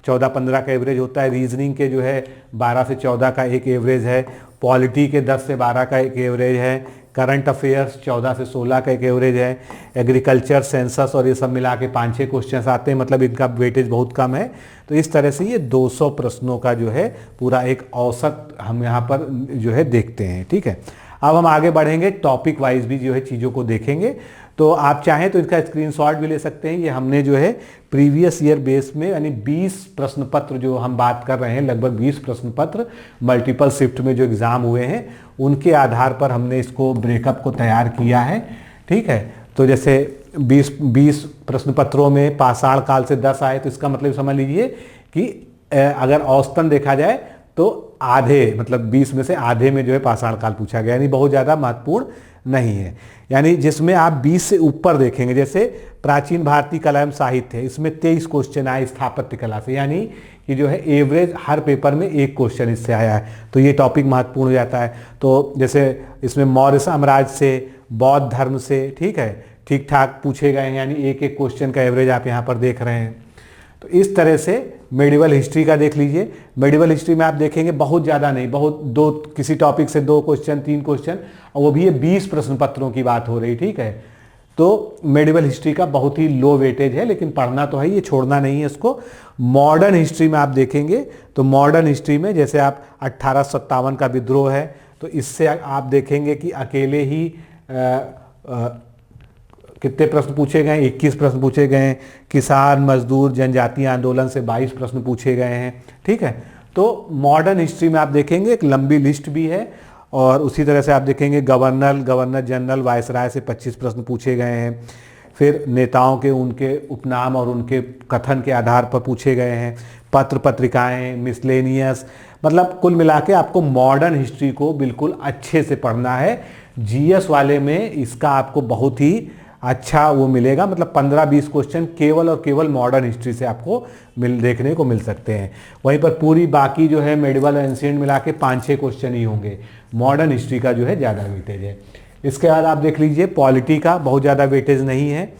14-15 का एवरेज होता है। रीजनिंग के जो है 12 से 14 का एक एवरेज है। पॉलिटी के 10 से 12 का एक एवरेज है। करंट अफेयर्स 14 से 16 का एक एवरेज है। एग्रीकल्चर, सेंसस और ये सब मिला के 5-6 क्वेश्चन आते हैं, मतलब इनका वेटेज बहुत कम है। तो इस तरह से ये 200 प्रश्नों का जो है पूरा एक औसत हम यहाँ पर जो है देखते हैं, ठीक है। अब हम आगे बढ़ेंगे, टॉपिक वाइज भी जो है चीज़ों को देखेंगे। तो आप चाहें तो इसका स्क्रीनशॉट भी ले सकते हैं। ये हमने जो है प्रीवियस ईयर बेस में यानी 20 प्रश्न पत्र जो हम बात कर रहे हैं, लगभग 20 प्रश्न पत्र मल्टीपल शिफ्ट में जो एग्ज़ाम हुए हैं उनके आधार पर हमने इसको ब्रेकअप को तैयार किया है, ठीक है। तो जैसे 20 प्रश्न पत्रों में पाषाण काल से 10 आए, तो इसका मतलब समझ लीजिए कि अगर औसतन देखा जाए तो आधे, मतलब 20 में से आधे में जो है पाषाण काल पूछा गया, यानी बहुत ज़्यादा महत्वपूर्ण नहीं है। यानी जिसमें आप 20 से ऊपर देखेंगे, जैसे प्राचीन भारतीय कला एवं साहित्य है, इसमें 23 क्वेश्चन आए स्थापत्य कला से, यानी कि जो है एवरेज हर पेपर में एक क्वेश्चन इससे आया है, तो ये टॉपिक महत्वपूर्ण हो जाता है। तो जैसे इसमें मौर्य साम्राज्य से, बौद्ध धर्म से, ठीक है, ठीक ठाक पूछे गए हैं, यानी एक एक क्वेश्चन का एवरेज आप यहाँ पर देख रहे हैं। तो इस तरह से मेडिवल हिस्ट्री का देख लीजिए। मेडिवल हिस्ट्री में आप देखेंगे बहुत ज़्यादा नहीं, बहुत दो किसी टॉपिक से 2 क्वेश्चन, 3 क्वेश्चन, और वो भी ये 20 प्रश्न पत्रों की बात हो रही, ठीक है। तो मेडिवल हिस्ट्री का बहुत ही लो वेटेज है, लेकिन पढ़ना तो है, ये छोड़ना नहीं है इसको। मॉडर्न हिस्ट्री में आप देखेंगे तो मॉडर्न हिस्ट्री में जैसे आप 1857 का विद्रोह है, तो इससे आप देखेंगे कि अकेले ही कितने प्रश्न पूछे गए, 21 प्रश्न पूछे गए हैं। किसान, मजदूर, जनजातीय आंदोलन से 22 प्रश्न पूछे गए हैं, ठीक है। तो मॉडर्न हिस्ट्री में आप देखेंगे एक लंबी लिस्ट भी है, और उसी तरह से आप देखेंगे गवर्नर जनरल, वायसराय से 25 प्रश्न पूछे गए हैं। फिर नेताओं के उनके उपनाम और उनके कथन के आधार पर पूछे गए हैं। पत्र पत्रिकाएं, मिसलेनियस, मतलब कुल मिला के आपको मॉडर्न हिस्ट्री को बिल्कुल अच्छे से पढ़ना है। जीएस वाले में इसका आपको बहुत ही अच्छा वो मिलेगा, मतलब 15-20 क्वेश्चन केवल और केवल मॉडर्न हिस्ट्री से आपको देखने को मिल सकते हैं। वहीं पर पूरी बाकी जो है मेडिवल और एंशिएंट मिला के 5-6 क्वेश्चन ही होंगे। मॉडर्न हिस्ट्री का जो है ज़्यादा वेटेज है। इसके बाद आप देख लीजिए पॉलिटी का बहुत ज़्यादा वेटेज नहीं है।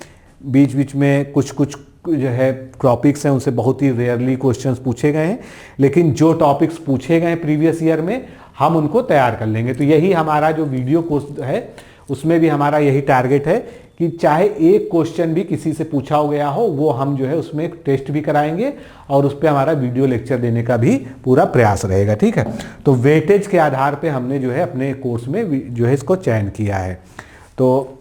बीच बीच में कुछ जो है टॉपिक्स हैं उनसे बहुत ही रेयरली क्वेश्चंस पूछे गए हैं, लेकिन जो टॉपिक्स पूछे गए प्रीवियस ईयर में हम उनको तैयार कर लेंगे। तो यही हमारा जो वीडियो कोर्स है उसमें भी हमारा यही टारगेट है कि चाहे एक क्वेश्चन भी किसी से पूछा हो गया हो, वो हम जो है उसमें एक टेस्ट भी कराएंगे और उस पर हमारा वीडियो लेक्चर देने का भी पूरा प्रयास रहेगा, ठीक है। तो वेटेज के आधार पे हमने जो है अपने कोर्स में जो है इसको चयन किया है। तो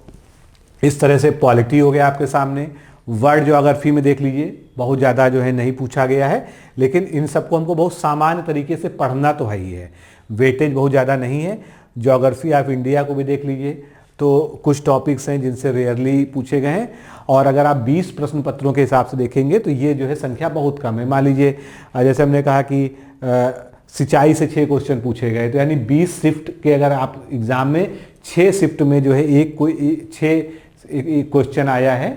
इस तरह से पॉलिटी हो गया आपके सामने। वर्ड ज्योग्राफी में देख लीजिए बहुत ज़्यादा जो है नहीं पूछा गया है, लेकिन इन सबको हमको बहुत सामान्य तरीके से पढ़ना तो है ही है, वेटेज बहुत ज़्यादा नहीं है। ज्योग्राफी ऑफ इंडिया को भी देख लीजिए, तो कुछ टॉपिक्स हैं जिनसे रेयरली पूछे गए हैं, और अगर आप 20 प्रश्न पत्रों के हिसाब से देखेंगे तो ये जो है संख्या बहुत कम है। मान लीजिए जैसे हमने कहा कि सिंचाई से 6 क्वेश्चन पूछे गए, तो यानी 20 शिफ्ट के अगर आप एग्जाम में 6 शिफ्ट में जो है एक क्वेश्चन आया है,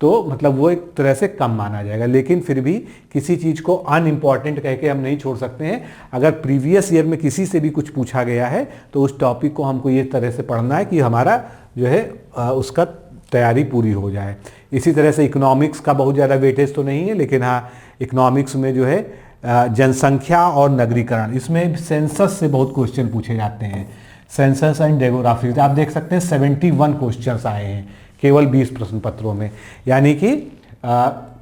तो मतलब वो एक तरह से कम माना जाएगा। लेकिन फिर भी किसी चीज़ को अनइम्पॉर्टेंट कह के हम नहीं छोड़ सकते हैं। अगर प्रीवियस ईयर में किसी से भी कुछ पूछा गया है तो उस टॉपिक को हमको ये तरह से पढ़ना है कि हमारा जो है उसका तैयारी पूरी हो जाए। इसी तरह से इकोनॉमिक्स का बहुत ज़्यादा वेटेज तो नहीं है, लेकिन हाँ इकोनॉमिक्स में जो है जनसंख्या और नगरीकरण, इसमें सेंसस से बहुत क्वेश्चन पूछे जाते हैं। सेंसस एंड डेमोग्राफी आप देख सकते हैं 71 क्वेश्चंस आए हैं केवल 20 प्रश्न पत्रों में, यानी कि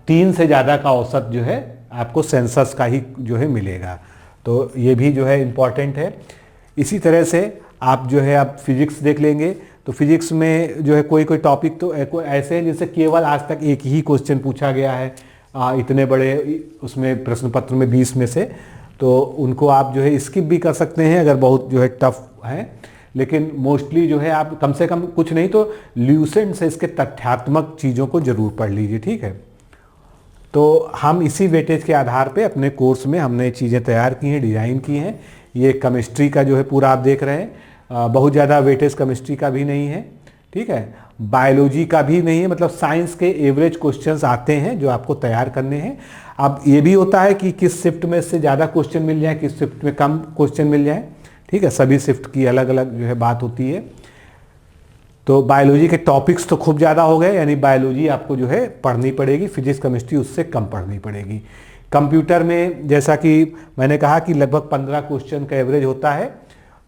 3 से ज़्यादा का औसत जो है आपको सेंसस का ही जो है मिलेगा। तो ये भी जो है इम्पॉर्टेंट है। इसी तरह से आप जो है आप फिजिक्स देख लेंगे, तो फिजिक्स में जो है कोई कोई टॉपिक तो ऐसे हैं जिससे केवल आज तक एक ही क्वेश्चन पूछा गया है इतने बड़े उसमें प्रश्न पत्र में 20 में से, तो उनको आप जो है स्किप भी कर सकते हैं अगर बहुत जो है टफ है। लेकिन मोस्टली जो है आप कम से कम कुछ नहीं तो ल्यूसेंट से इसके तथ्यात्मक चीज़ों को जरूर पढ़ लीजिए, ठीक है। तो हम इसी वेटेज के आधार पे अपने कोर्स में हमने चीज़ें तैयार की हैं, डिज़ाइन की हैं। ये केमिस्ट्री का जो है पूरा आप देख रहे हैं, बहुत ज़्यादा वेटेज केमिस्ट्री का भी नहीं है, ठीक है, बायोलॉजी का भी नहीं है, मतलब साइंस के एवरेज क्वेश्चंस आते हैं जो आपको तैयार करने हैं। अब ये भी होता है कि किस शिफ्ट में से ज़्यादा क्वेश्चन मिल जाए, किस शिफ्ट में कम क्वेश्चन मिल जाए, ठीक है, सभी शिफ्ट की अलग अलग जो है बात होती है। तो बायोलॉजी के टॉपिक्स तो खूब ज़्यादा हो गए, यानी बायोलॉजी आपको जो है पढ़नी पड़ेगी, फिजिक्स केमिस्ट्री उससे कम पढ़नी पड़ेगी। कंप्यूटर में जैसा कि मैंने कहा कि लगभग 15 क्वेश्चन का एवरेज होता है,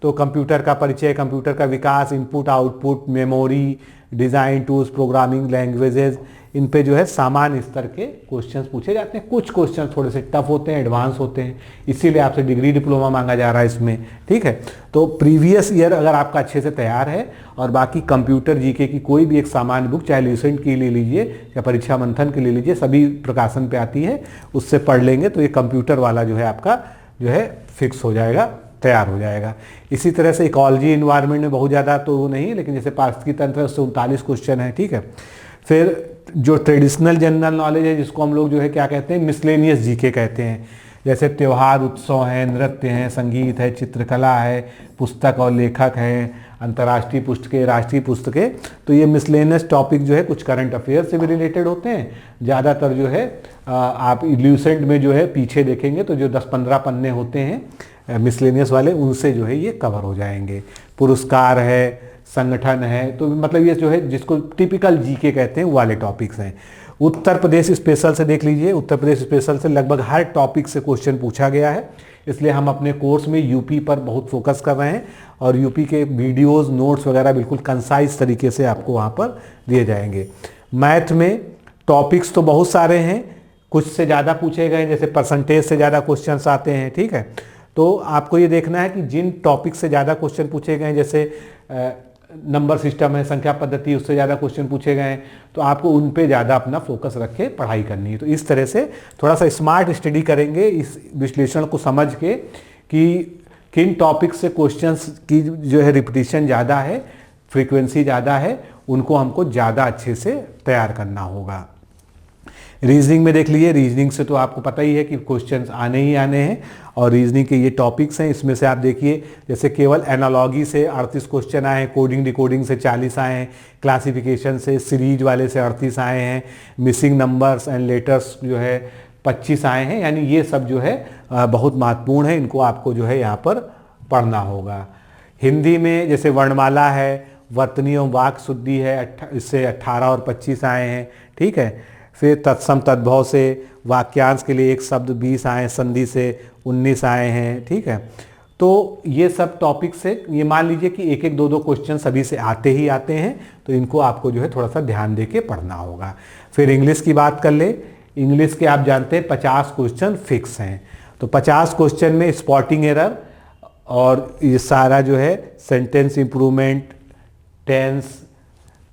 तो कंप्यूटर का परिचय, कंप्यूटर का विकास, input output, memory, design tools, programming languages, इन पे जो है सामान्य स्तर के क्वेश्चंस पूछे जाते हैं। कुछ क्वेश्चन थोड़े से टफ होते हैं, एडवांस होते हैं, इसीलिए आपसे डिग्री डिप्लोमा मांगा जा रहा है इसमें, ठीक है। तो प्रीवियस ईयर अगर आपका अच्छे से तैयार है और बाकी कंप्यूटर जीके की कोई भी एक सामान्य बुक, चाहे ल्यूसेंट की ले लीजिए या परीक्षा मंथन की ले लीजिए, सभी प्रकाशन पे आती है, उससे पढ़ लेंगे तो ये कंप्यूटर वाला जो है आपका जो है फिक्स हो जाएगा, तैयार हो जाएगा। इसी तरह से इकोलॉजी एनवायरनमेंट में बहुत ज़्यादा तो वो नहीं है, लेकिन जैसे पारिस्थितिकी तंत्र उससे 39 क्वेश्चन है, ठीक है। फिर जो ट्रेडिशनल जनरल नॉलेज है, जिसको हम लोग जो है क्या कहते हैं, मिसलेनियस जीके कहते हैं, जैसे त्यौहार, उत्सव हैं, नृत्य हैं, संगीत है, चित्रकला है, पुस्तक और लेखक हैं, अंतर्राष्ट्रीय पुस्तकें, राष्ट्रीय पुस्तकें। तो ये मिसलेनियस टॉपिक जो है कुछ करंट अफेयर से भी रिलेटेड होते हैं। ज़्यादातर जो है आप ल्यूसेंट में जो है पीछे देखेंगे तो जो 10-15 पन्ने होते हैं मिसलेनियस वाले, उनसे जो है ये कवर हो जाएंगे। पुरस्कार है, संगठन है, तो मतलब ये जो है जिसको टिपिकल जीके कहते हैं वो वाले टॉपिक्स हैं। उत्तर प्रदेश स्पेशल से देख लीजिए, उत्तर प्रदेश स्पेशल से लगभग हर टॉपिक से क्वेश्चन पूछा गया है, इसलिए हम अपने कोर्स में यूपी पर बहुत फोकस कर रहे हैं और यूपी के वीडियोस, नोट्स वगैरह बिल्कुल कंसाइज तरीके से आपको वहाँ पर दिए जाएंगे। मैथ में टॉपिक्स तो बहुत सारे हैं, कुछ से ज़्यादा पूछे गए, जैसे परसेंटेज से ज़्यादा क्वेश्चन आते हैं, ठीक है। तो आपको ये देखना है कि जिन टॉपिक से ज़्यादा क्वेश्चन पूछे गए, जैसे नंबर सिस्टम है, संख्या पद्धति, उससे ज़्यादा क्वेश्चन पूछे गए हैं, तो आपको उन पे ज़्यादा अपना फोकस रख के पढ़ाई करनी है। तो इस तरह से थोड़ा सा स्मार्ट स्टडी करेंगे, इस विश्लेषण को समझ के कि किन टॉपिक से क्वेश्चंस की जो है रिपीटिशन ज़्यादा है, फ्रीक्वेंसी ज़्यादा है, उनको हमको ज़्यादा अच्छे से तैयार करना होगा। रीजनिंग में देख लीजिए, रीजनिंग से तो आपको पता ही है कि क्वेश्चंस आने ही आने हैं और रीजनिंग के ये टॉपिक्स हैं। इसमें से आप देखिए, जैसे केवल एनालॉगी से 38 क्वेश्चन आए हैं, कोडिंग डिकोडिंग से 40 आए हैं, क्लासिफिकेशन से, सीरीज वाले से 38 आए हैं, मिसिंग नंबर्स एंड लेटर्स जो है 25 आए हैं। यानी ये सब जो है बहुत महत्वपूर्ण है, इनको आपको जो है यहाँ पर पढ़ना होगा। हिंदी में जैसे वर्णमाला है, वर्तनी एवं वाक् शुद्धि है, इससे 18 और 25 आए हैं, ठीक है। फिर तत्सम तद्भव से वाक्यांश के लिए एक शब्द 20 आए, संधि से 19 आए हैं, ठीक है। तो ये सब टॉपिक से ये मान लीजिए कि एक एक दो दो क्वेश्चन सभी से आते ही आते हैं, तो इनको आपको जो है थोड़ा सा ध्यान दे के पढ़ना होगा। फिर इंग्लिश की बात कर ले, इंग्लिश के आप जानते हैं 50 क्वेश्चन फिक्स हैं, तो 50 क्वेश्चन में स्पॉटिंग एरर और ये सारा जो है सेंटेंस इंप्रूवमेंट, टेंस,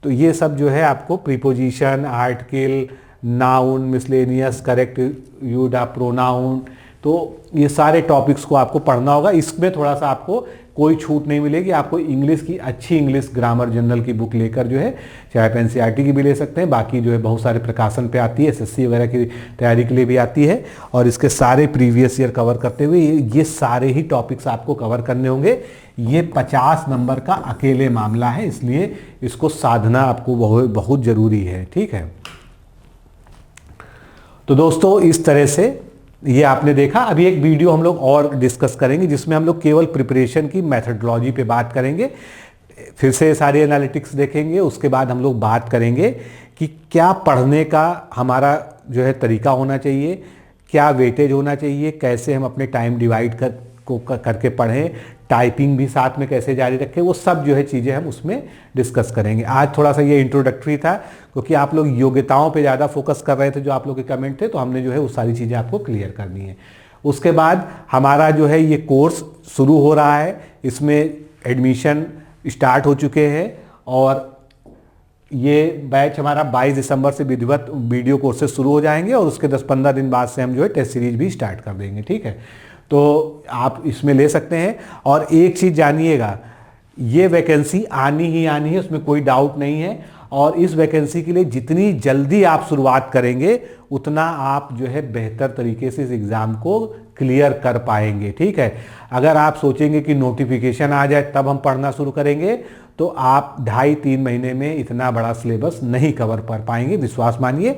तो ये सब जो है आपको preposition, article, noun, miscellaneous, correct use of pronoun, तो ये सारे टॉपिक्स को आपको पढ़ना होगा। इसमें थोड़ा सा आपको कोई छूट नहीं मिलेगी। आपको इंग्लिश की अच्छी इंग्लिश ग्रामर जनरल की बुक लेकर जो है, चाहे आप एनसीईआरटी की भी ले सकते हैं, बाकी जो है बहुत सारे प्रकाशन पे आती है, एसएससी वगैरह की तैयारी के लिए भी आती है, और इसके सारे प्रीवियस ईयर कवर करते हुए ये सारे ही टॉपिक्स आपको कवर करने होंगे। ये 50 नंबर का अकेले मामला है, इसलिए इसको साधना आपको बहुत ज़रूरी है। ठीक है, तो दोस्तों इस तरह से ये आपने देखा। अभी एक वीडियो हम लोग और डिस्कस करेंगे जिसमें हम लोग केवल प्रिपरेशन की मेथडोलॉजी पे बात करेंगे, फिर से सारे एनालिटिक्स देखेंगे। उसके बाद हम लोग बात करेंगे कि क्या पढ़ने का हमारा जो है तरीका होना चाहिए, क्या वेटेज होना चाहिए, कैसे हम अपने टाइम डिवाइड करके पढ़ें, टाइपिंग भी साथ में कैसे जारी रखें, वो सब जो है चीज़ें हम उसमें डिस्कस करेंगे। आज थोड़ा सा ये इंट्रोडक्टरी था क्योंकि आप लोग योग्यताओं पे ज़्यादा फोकस कर रहे थे, जो आप लोग के कमेंट थे, तो हमने जो है वो सारी चीज़ें आपको क्लियर करनी है। उसके बाद हमारा जो है ये कोर्स शुरू हो रहा है, इसमें एडमिशन स्टार्ट हो चुके हैं, और ये बैच हमारा 22 दिसंबर से विधिवत वीडियो कोर्सेज शुरू हो जाएंगे, और उसके 10-15 दिन बाद से हम जो है टेस्ट सीरीज भी स्टार्ट कर देंगे। ठीक है, तो आप इसमें ले सकते हैं। और एक चीज़ जानिएगा, ये वैकेंसी आनी ही आनी है, उसमें कोई डाउट नहीं है, और इस वैकेंसी के लिए जितनी जल्दी आप शुरुआत करेंगे उतना आप जो है बेहतर तरीके से इस एग्ज़ाम को क्लियर कर पाएंगे। ठीक है, अगर आप सोचेंगे कि नोटिफिकेशन आ जाए तब हम पढ़ना शुरू करेंगे, तो आप 2.5-3 महीने में इतना बड़ा सिलेबस नहीं कवर कर पाएंगे, विश्वास मानिए,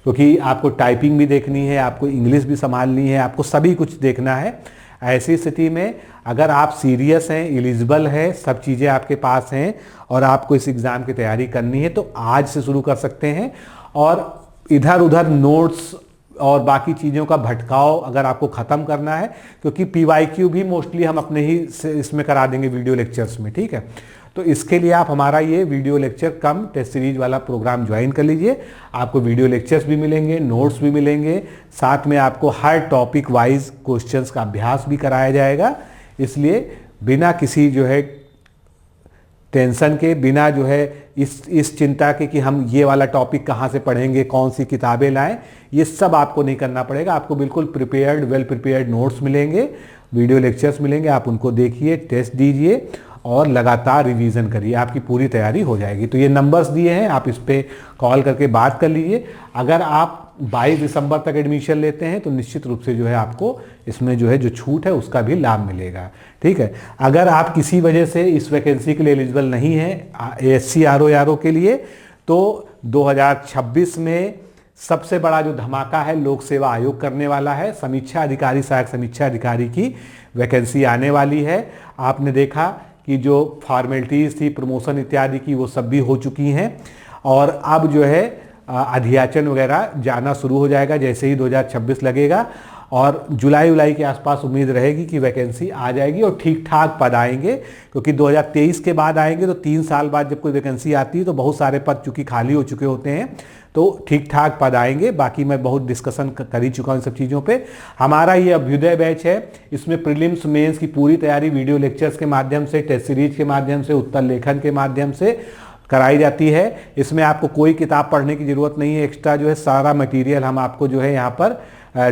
क्योंकि आपको टाइपिंग भी देखनी है, आपको इंग्लिश भी संभालनी है, आपको सभी कुछ देखना है। ऐसी स्थिति में अगर आप सीरियस हैं, एलिजिबल हैं, सब चीज़ें आपके पास हैं और आपको इस एग्ज़ाम की तैयारी करनी है, तो आज से शुरू कर सकते हैं। और इधर उधर नोट्स और बाकी चीज़ों का भटकाव अगर आपको ख़त्म करना है, क्योंकि पीवाईक्यू भी मोस्टली हम अपने ही इसमें करा देंगे वीडियो लेक्चर्स में। ठीक है, तो इसके लिए आप हमारा ये वीडियो लेक्चर कम टेस्ट सीरीज वाला प्रोग्राम ज्वाइन कर लीजिए। आपको वीडियो लेक्चर्स भी मिलेंगे, नोट्स भी मिलेंगे, साथ में आपको हर टॉपिक वाइज क्वेश्चंस का अभ्यास भी कराया जाएगा। इसलिए बिना किसी जो है टेंशन के, बिना जो है इस चिंता के कि हम ये वाला टॉपिक कहाँ से पढ़ेंगे, कौन सी किताबें लाएं, ये सब आपको नहीं करना पड़ेगा। आपको बिल्कुल प्रिपेयर्ड, वेल प्रिपेयर्ड नोट्स मिलेंगे, वीडियो लेक्चर्स मिलेंगे, आप उनको देखिए, टेस्ट दीजिए और लगातार रिवीजन करिए, आपकी पूरी तैयारी हो जाएगी। तो ये नंबर्स दिए हैं, आप इस पर कॉल करके बात कर लीजिए। अगर आप 22 दिसंबर तक एडमिशन लेते हैं तो निश्चित रूप से जो है आपको इसमें जो है जो छूट है उसका भी लाभ मिलेगा। ठीक है, अगर आप किसी वजह से इस वैकेंसी के लिए एलिजिबल नहीं है एएससी आरओ के लिए, तो 2026 में सबसे बड़ा जो धमाका है लोक सेवा आयोग करने वाला है। समीक्षा अधिकारी, सहायक समीक्षा अधिकारी की वैकेंसी आने वाली है। आपने देखा कि जो फॉर्मेलिटीज़ थी प्रमोशन इत्यादि की, वो सब भी हो चुकी हैं, और अब जो है अध्याचन वगैरह जाना शुरू हो जाएगा जैसे ही 2026 लगेगा, और जुलाई के आसपास उम्मीद रहेगी कि वैकेंसी आ जाएगी और ठीक ठाक पद आएंगे। क्योंकि 2023 के बाद आएंगे तो 3 साल बाद जब कोई वैकेंसी आती है तो बहुत सारे पद चूँकि खाली हो चुके होते हैं, तो ठीक ठाक पद आएंगे। बाकी मैं बहुत डिस्कशन कर ही चुका हूँ इन सब चीज़ों पे। हमारा ये अभ्युदय बैच है, इसमें प्रीलिम्स मेंस की पूरी तैयारी वीडियो लेक्चर्स के माध्यम से, टेस्ट सीरीज के माध्यम से, उत्तर लेखन के माध्यम से कराई जाती है। इसमें आपको कोई किताब पढ़ने की ज़रूरत नहीं है, एक्स्ट्रा जो है सारा मटेरियल हम आपको जो है यहाँ पर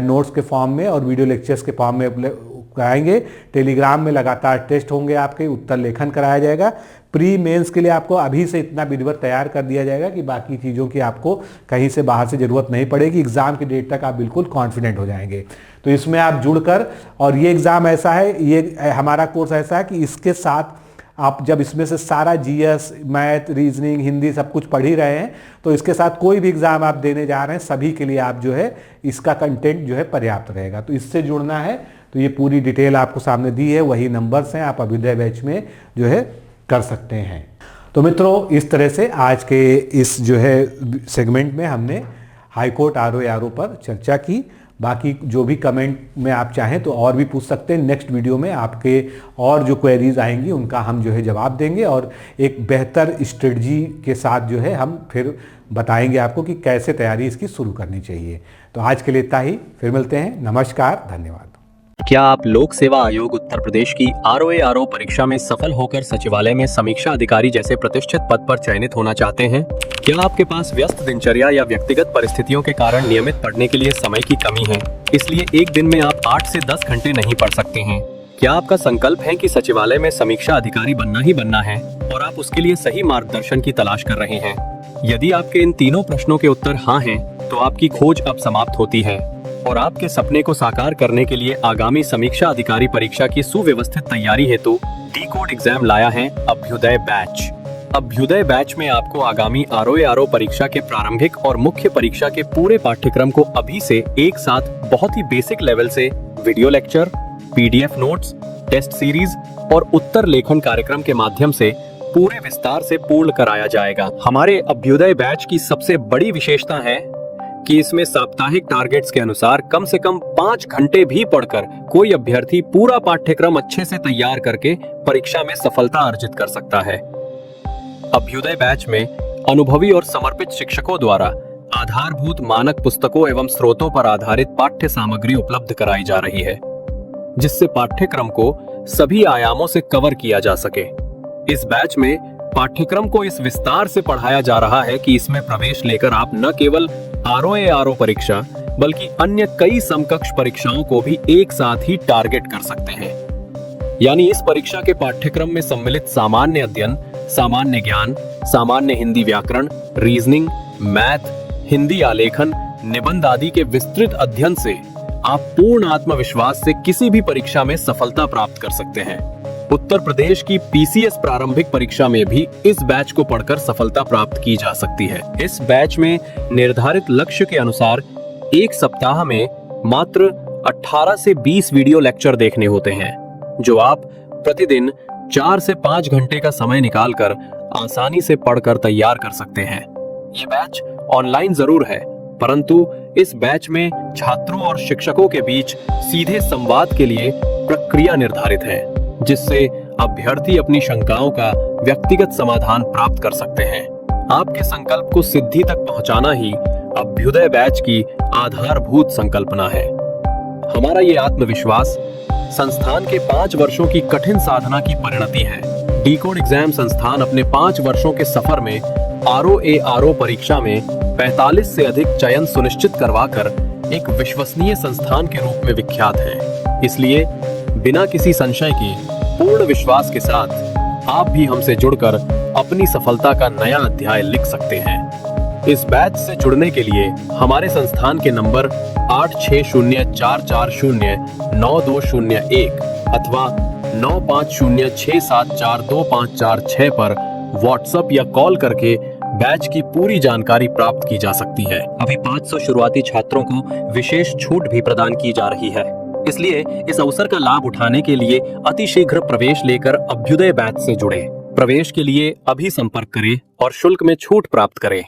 नोट्स के फॉर्म में और वीडियो लेक्चर्स के फॉर्म में कराएंगे। टेलीग्राम में लगातार टेस्ट होंगे, आपके उत्तर लेखन कराया जाएगा। प्री मेंस के लिए आपको अभी से इतना विधिवत तैयार कर दिया जाएगा कि बाकी चीज़ों की आपको कहीं से बाहर से ज़रूरत नहीं पड़ेगी। एग्ज़ाम की डेट तक आप बिल्कुल कॉन्फिडेंट हो जाएंगे। तो इसमें आप जुड़कर, और ये एग्ज़ाम ऐसा है, ये हमारा कोर्स ऐसा है कि इसके साथ आप जब इसमें से सारा जीएस, मैथ, रीजनिंग, हिंदी सब कुछ पढ़ ही रहे हैं, तो इसके साथ कोई भी एग्ज़ाम आप देने जा रहे हैं, सभी के लिए आप जो है इसका कंटेंट जो है पर्याप्त रहेगा। तो इससे जुड़ना है तो ये पूरी डिटेल आपको सामने दी है, वही नंबर्स हैं, आप अभ्युदय बैच में जो है कर सकते हैं। तो मित्रों, इस तरह से आज के इस जो है सेगमेंट में हमने हाईकोर्ट आरओ पर चर्चा की। बाकी जो भी कमेंट में आप चाहें तो और भी पूछ सकते हैं। नेक्स्ट वीडियो में आपके और जो क्वेरीज आएंगी उनका हम जो है जवाब देंगे, और एक बेहतर स्ट्रेटजी के साथ जो है हम फिर बताएंगे आपको कि कैसे तैयारी इसकी शुरू करनी चाहिए। तो आज के लिए इतना ही, फिर मिलते हैं। नमस्कार, धन्यवाद। क्या आप लोक सेवा आयोग उत्तर प्रदेश की ROARO परीक्षा में सफल होकर सचिवालय में समीक्षा अधिकारी जैसे प्रतिष्ठित पद पर चयनित होना चाहते हैं? क्या आपके पास व्यस्त दिनचर्या या व्यक्तिगत परिस्थितियों के कारण नियमित पढ़ने के लिए समय की कमी है, इसलिए एक दिन में आप 8 से 10 घंटे नहीं पढ़ सकते हैं? क्या आपका संकल्प है कि सचिवालय में समीक्षा अधिकारी बनना ही बनना है और आप उसके लिए सही मार्गदर्शन की तलाश कर रहे हैं? यदि आपके इन तीनों प्रश्नों के उत्तर हाँ हैं, तो आपकी खोज अब समाप्त होती है और आपके सपने को साकार करने के लिए आगामी समीक्षा अधिकारी परीक्षा की सुव्यवस्थित तैयारी हेतु डी-कोड एग्जाम लाया है अभ्युदय बैच। अभ्युदय बैच में आपको आगामी ROARO परीक्षा के प्रारंभिक और मुख्य परीक्षा के पूरे पाठ्यक्रम को अभी से एक साथ बहुत ही बेसिक लेवल से video lecture, PDF notes, test series और उत्तर लेखन कार्यक्रम के माध्यम से पूरे विस्तार से पूर्ण कराया जाएगा। हमारे अभ्युदय बैच की सबसे बड़ी विशेषता है कि इसमें साप्ताहिक टारगेट्स के अनुसार कम से कम 5 घंटे भी पढ़कर कोई अभ्यर्थी पूरा पाठ्यक्रम अच्छे से तैयार करके परीक्षा में सफलता अर्जित कर सकता है। अभ्युदय बैच में अनुभवी और समर्पित शिक्षकों द्वारा आधारभूत मानक पुस्तकों एवं स्रोतों पर आधारित पाठ्य सामग्री उपलब्ध कराई जा रही है, जिससे पाठ्यक्रम को सभी आयामों से कवर किया जा सके। इस बैच में पाठ्यक्रम को इस विस्तार से पढ़ाया जा रहा है कि इसमें प्रवेश लेकर आप न केवल ROARO परीक्षा बल्कि अन्य कई समकक्ष परीक्षाओं को भी एक साथ ही टारगेट कर सकते हैं। यानी इस परीक्षा के पाठ्यक्रम में सम्मिलित सामान्य अध्ययन, सामान्य ज्ञान, सामान्य हिंदी व्याकरण, रीजनिंग, मैथ, हिंदी आलेखन, निबंध आदि के विस्तृत अध्ययन से आप पूर्ण आत्मविश्वास से किसी भी परीक्षा में सफलता प्राप्त कर सकते हैं। उत्तर प्रदेश की PCS प्रारंभिक परीक्षा में भी इस बैच को पढ़कर सफलता प्राप्त की जा सकती है। इस बैच में निर्धारित लक्ष्य के अनुसार एक सप्ताह में मात्र 18 से 20 वीडियो लेक्चर देखने होते हैं, जो आप प्रतिदिन 4 से 5 घंटे का समय निकालकर आसानी से पढ़कर तैयार कर सकते हैं। ये बैच ऑनलाइन जरूर है, परंतु इस बैच में छात्रों और शिक्षकों के बीच सीधे संवाद के लिए प्रक्रिया निर्धारित है, जिससे अभ्यर्थी अपनी शंकाओं का व्यक्तिगत समाधान प्राप्त कर सकते हैं। आपके संकल्प को सिद्धि तक पहुंचाना ही अभ्युदय बैच की आधारभूत संकल्पना है। हमारा ये आत्मविश्वास संस्थान के 5 वर्षों की कठिन साधना की परिणति है। डी-कोड एग्जाम संस्थान अपने 5 वर्षों के सफर में ROARO परीक्षा में 45 से अधिक चयन सुनिश्चित करवाकर एक विश्वसनीय संस्थान के रूप में विख्यात है। इसलिए बिना किसी संशय के पूर्ण विश्वास के साथ आप भी हमसे जुड़कर अपनी सफलता का नया अध्याय लिख सकते हैं। इस बैच से जुड़ने के लिए हमारे संस्थान के नंबर 8604409201 अथवा 9506742546 पर व्हाट्सएप या कॉल करके बैच की पूरी जानकारी प्राप्त की जा सकती है। अभी 500 शुरुआती छात्रों को विशेष छूट भी प्रदान की जा रही है, इसलिए इस अवसर का लाभ उठाने के लिए अतिशीघ्र प्रवेश लेकर अभ्युदय बैच से जुड़े। प्रवेश के लिए अभी संपर्क करें और शुल्क में छूट प्राप्त करें।